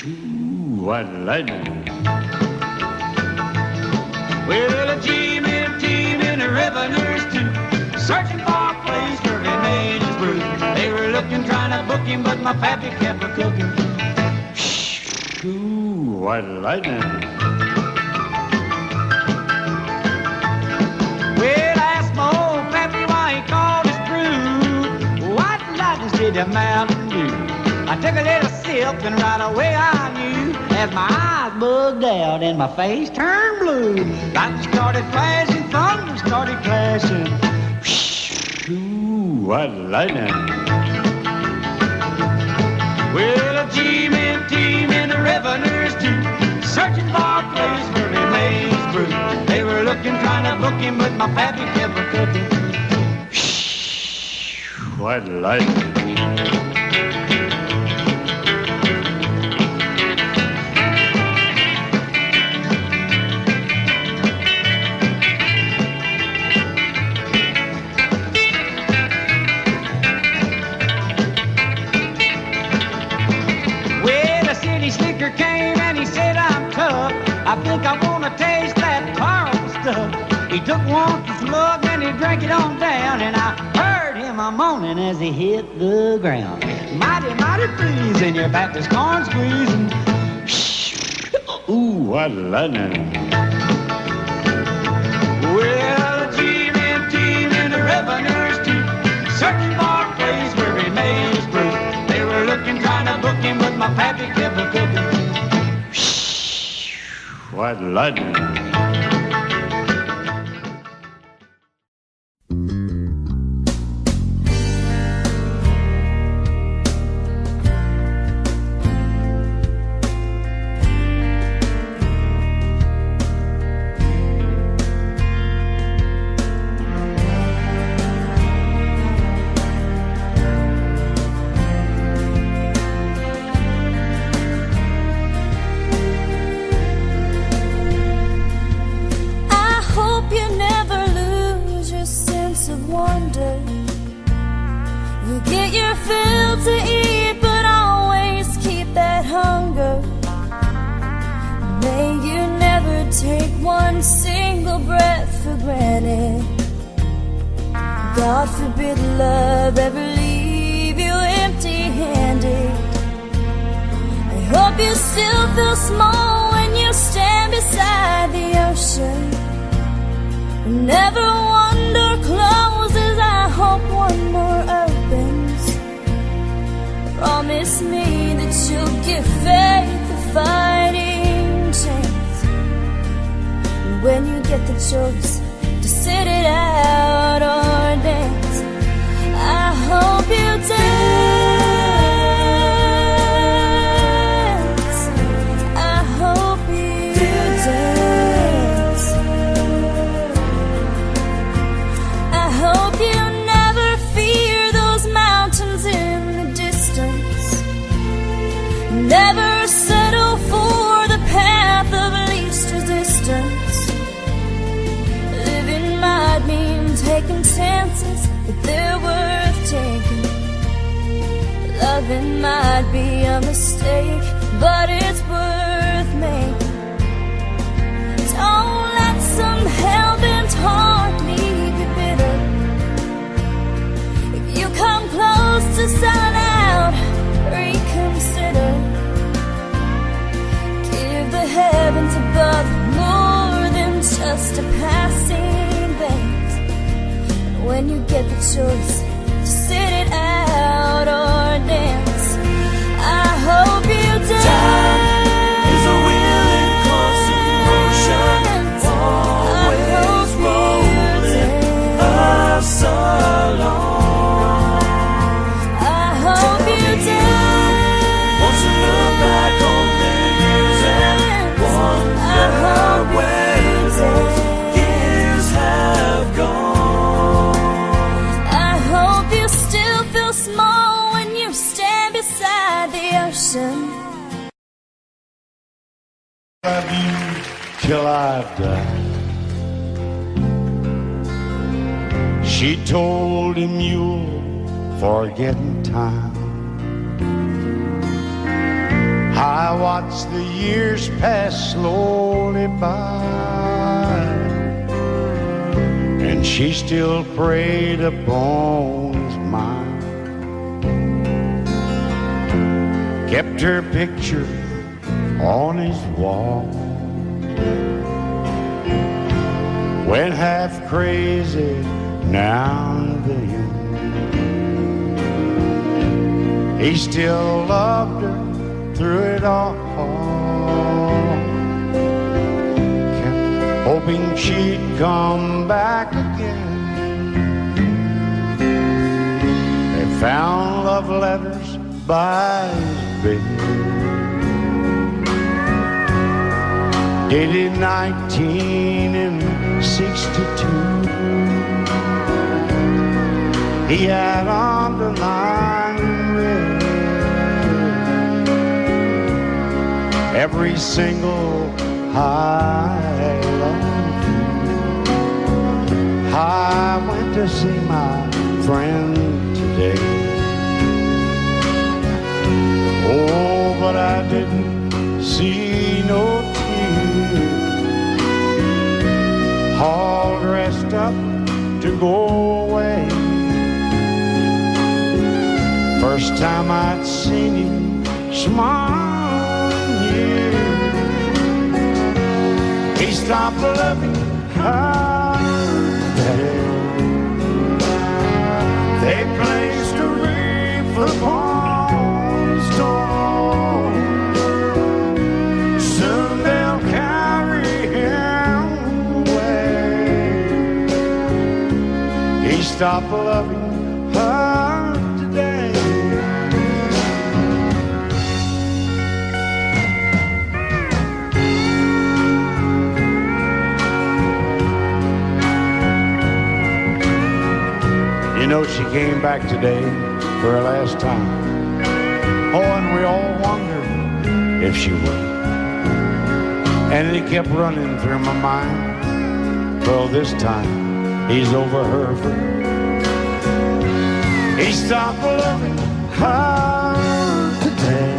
Ooh, white lightning. Well, a team and the revenues too, searching for a place where he made his brew. They were looking, trying to book him, but my pappy kept a cooking. Ooh, white lightning. Well, I asked my old pappy why he called his brew white lightning instead of Mountain Dew. I took a little sip and right away I knew, as my eyes bugged out and my face turned blue. Lightning started flashing, thunder started clashing. Ooh, white lightning. Well, a team and the revenues too, searching for a place where he made his brew. They were looking, trying to book him, but my pappy kept a cooking. White lightning. Came and he said, I'm tough. I think I want to taste that powerful stuff. He took one slug and he drank it on down, and I heard him a moaning as he hit the ground. Mighty, mighty pleasing, your Baptist corn squeezing. Ooh, what lightning. Well, the team and the revenues too, searching for a place where he made his brew. They were looking, trying to book him, but my pappy kept a cooking. White lightning. God forbid love ever leave you empty-handed. I hope you still feel small when you stand beside the ocean. Never one door closes, I hope one more opens. Promise me that you'll give faith a fighting chance. And when you get the choice to sit it out or dance, I hope you dance. I hope you dance. I hope you never fear those mountains in the distance. Never settle for the path of least resistance. Living might mean taking chances, but they're worth taking. Loving might be a mistake, but it's worth making. Don't let some hell-bent heart leave you bitter. If you come close to selling out, reconsider. Give the heavens above more than just a passing glance. And when you get the choice to sit it out or dance, I hope you dance. Time is a willing constant motion, always rolling us along. I hope you dance. Once you look back on the years and wonder where those years have gone. I hope you still feel small when you stand She told him you'll forget in time. I watched the years pass slowly by, and she still preyed upon his mind. Kept her picture on his wall. Went half crazy now and then. He still loved her through it all. Kept hoping she'd come back again. They found love letters by his bed, dated 1962. He had underlined red every single I love you. I went to see my friend today. Oh, but I didn't see no tears. All dressed up to go away. First time I'd seen him smile in years. He stopped loving her. They placed a wreath upon his door. Soon they'll carry him away. He stopped loving her today. You know, she came back today for her last time. Oh, and we all wondered if she would. And it kept running through my mind. Well, this time he's over her for good. He stopped loving her today.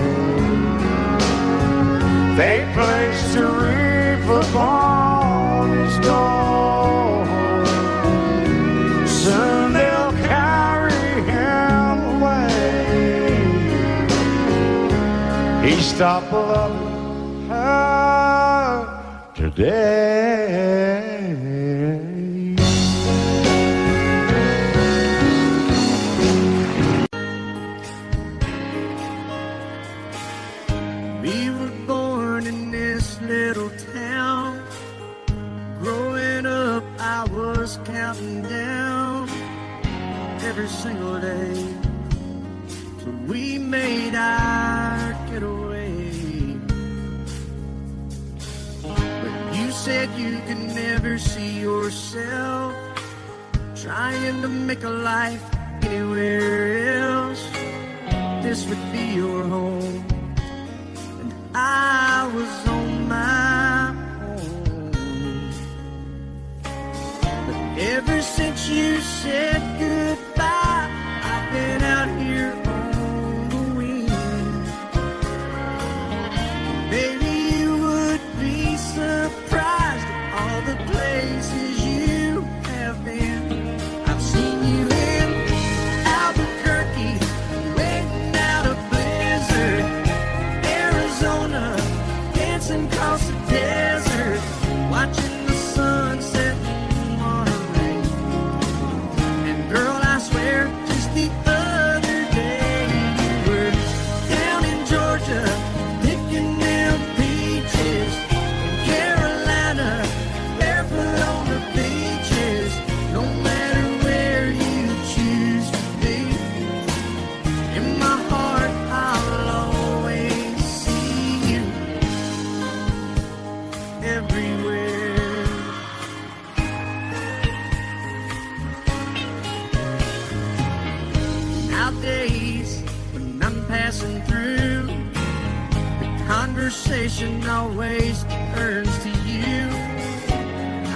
They placed a wreath upon his door. Soon they'll carry him away. He stopped loving her today. We were born in this little town. Growing up, I was counting down every single day till we made our getaway. But you said you could never see yourself trying to make a life anywhere else. This would be your home, and I was on my own. But ever since you said goodbye, I've been out here on the wing. Maybe you would be surprised at all the places you have been. I've seen you in Albuquerque, waiting out a blizzard, Arizona, dancing across the desert, watching the sunset in Monterey. And girl, I swear, just the other day you were down in Georgia, picking them peaches. In Carolina, barefoot on the beaches. No matter where you choose to be, in my heart I'll always see you everywhere. Nowadays, when I'm passing through, the conversation always turns to you.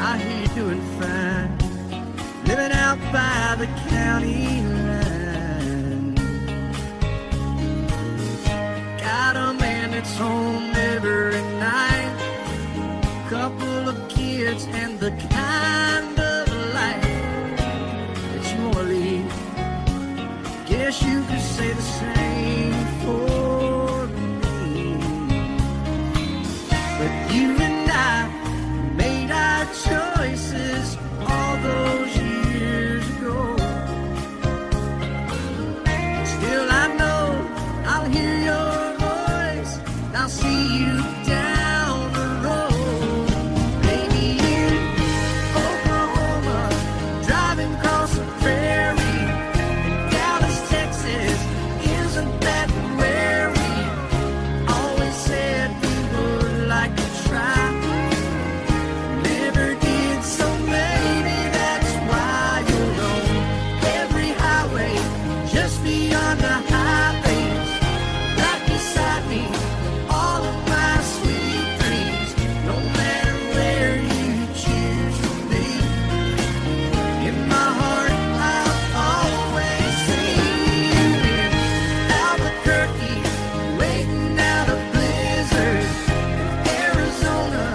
I hear you doing fine, living out out by the county line. Got a man that's home every night, couple of kids and the kind of life that you wanna lead. Guess you could say the same for me. But you and I made our choices all those years ago. Still I know I'll hear your voice, and I'll see you down the road. Maybe in Oklahoma, driving across the prairie, in Dallas, Texas, isn't that where we always said we would like to try? Never did, so maybe that's why you'll know every highway just beyond the highways, right beside me, all of my sweet dreams. No matter where you choose to be, in my heart I'll always see you in Albuquerque, waiting out a blizzard, in Arizona,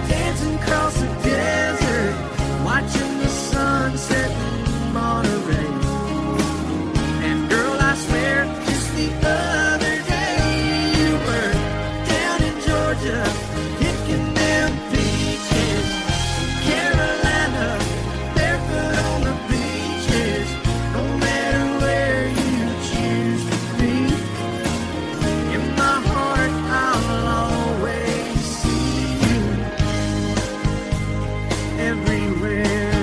dancing across the desert, watching the sunset in Monterey. And girl, I swear, just the other day you were down in Georgia, picking them peaches. Carolina, barefoot on the beaches. No matter where you choose to be, in my heart I'll always see you everywhere.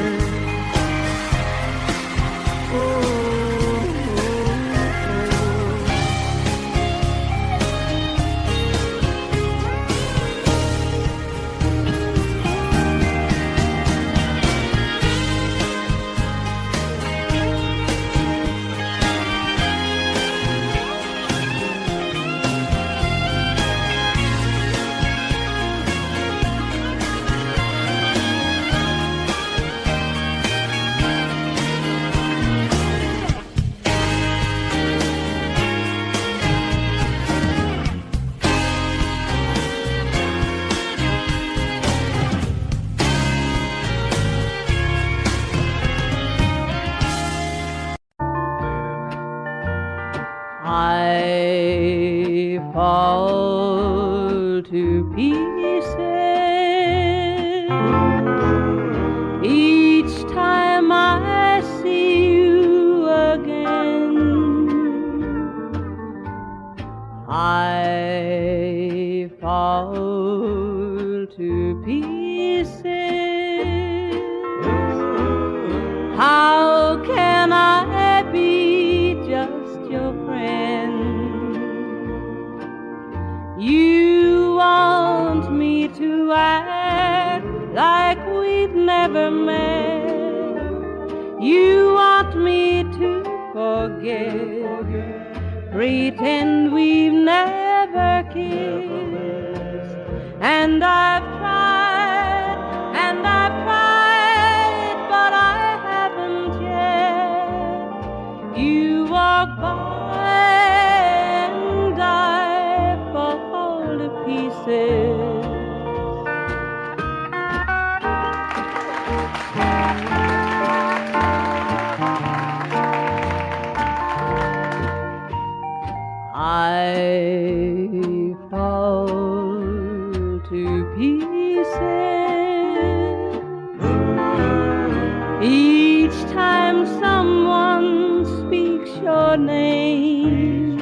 I fall to pieces each time I see you again. I fall to pieces. How can I be just your friend? You want me to act like we've never met. You want me to forget, pretend we've never kissed. And I've tried, but I haven't yet. You walk by and I fall to pieces. I fall to pieces each time someone speaks your name.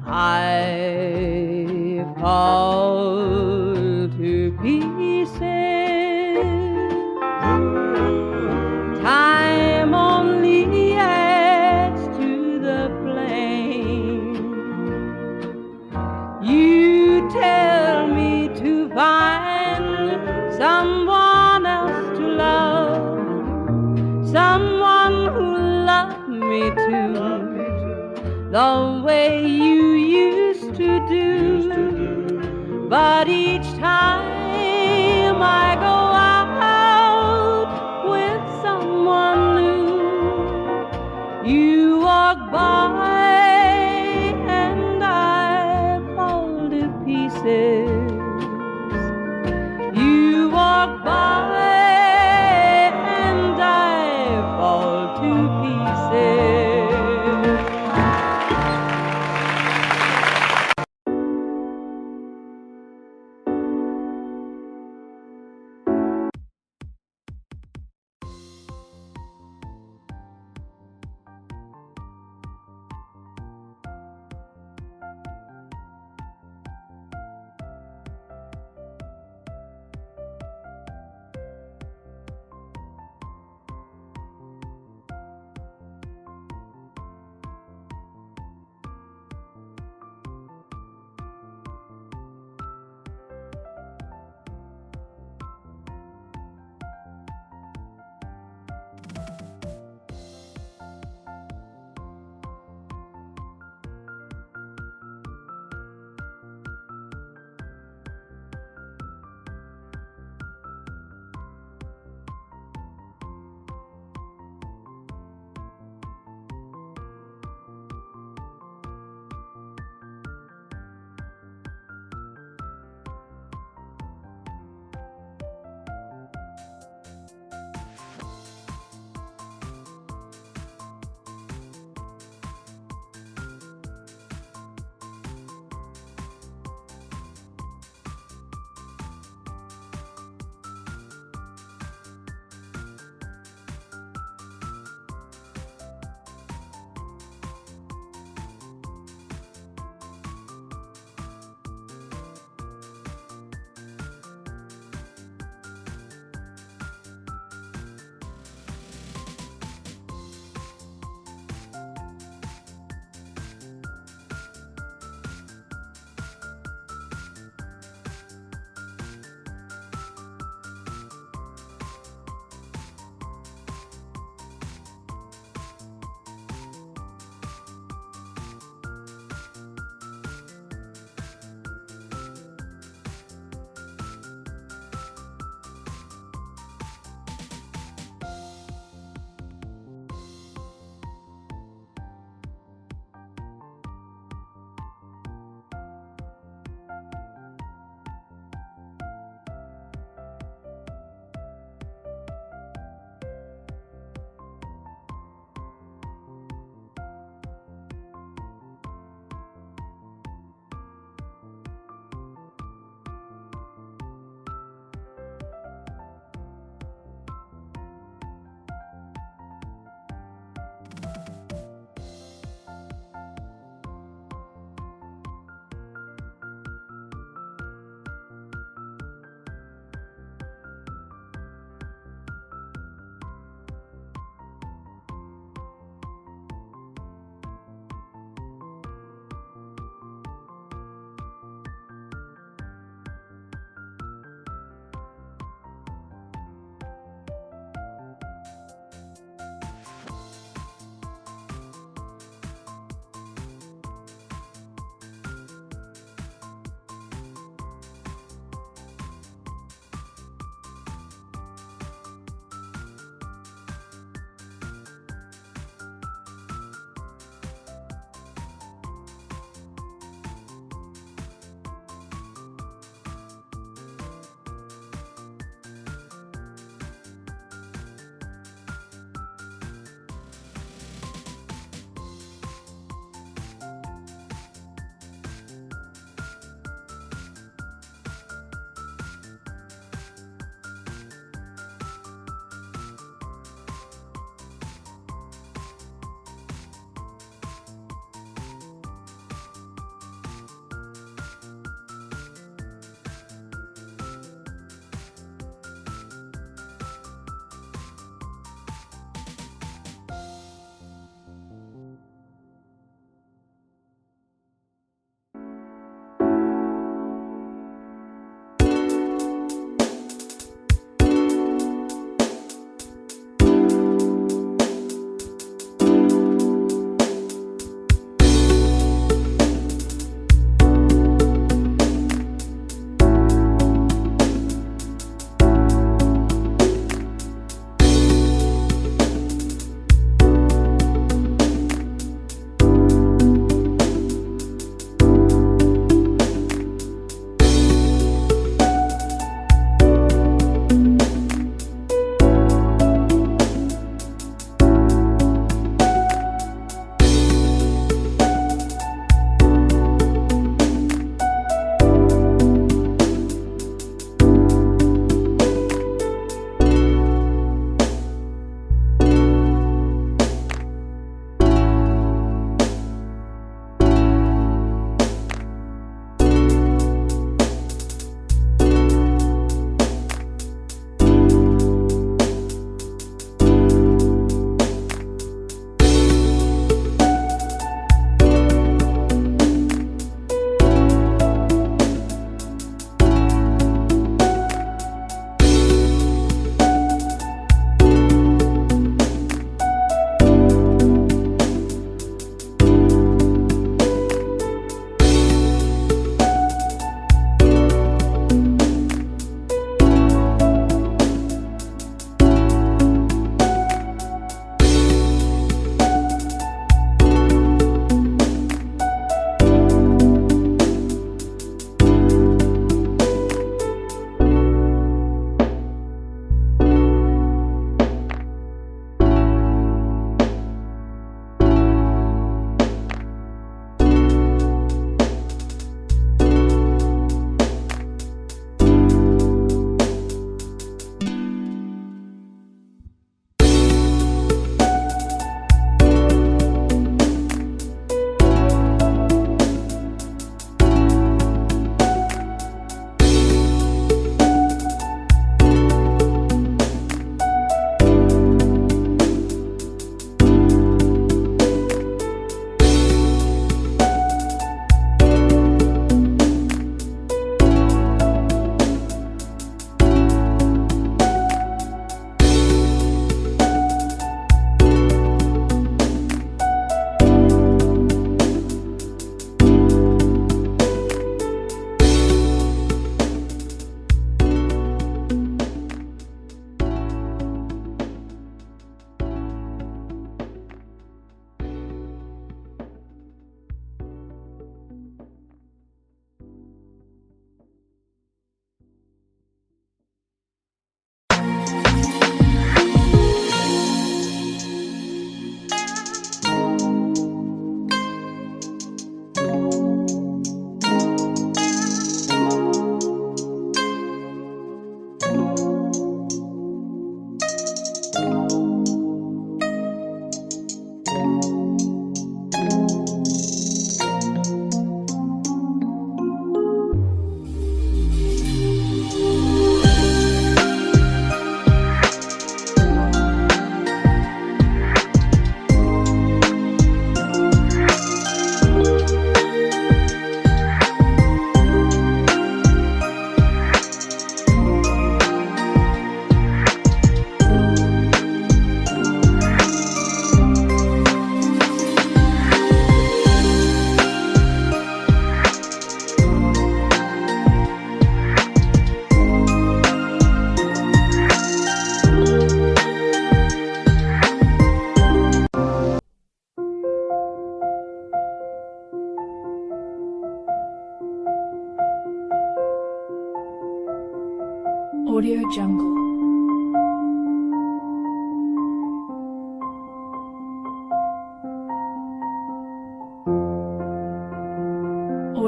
I fall to pieces. Time only adds to the flame. You tell me to find someone else to love, someone who loved me too, the way you used to do. But each time I go out with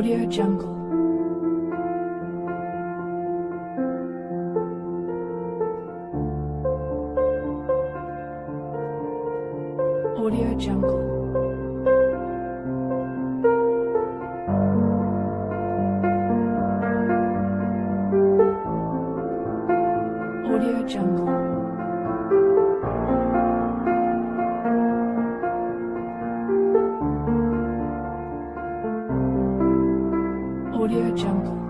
Audio Jungle. Audio Jungle. Audio Jungle. Audio Jungle.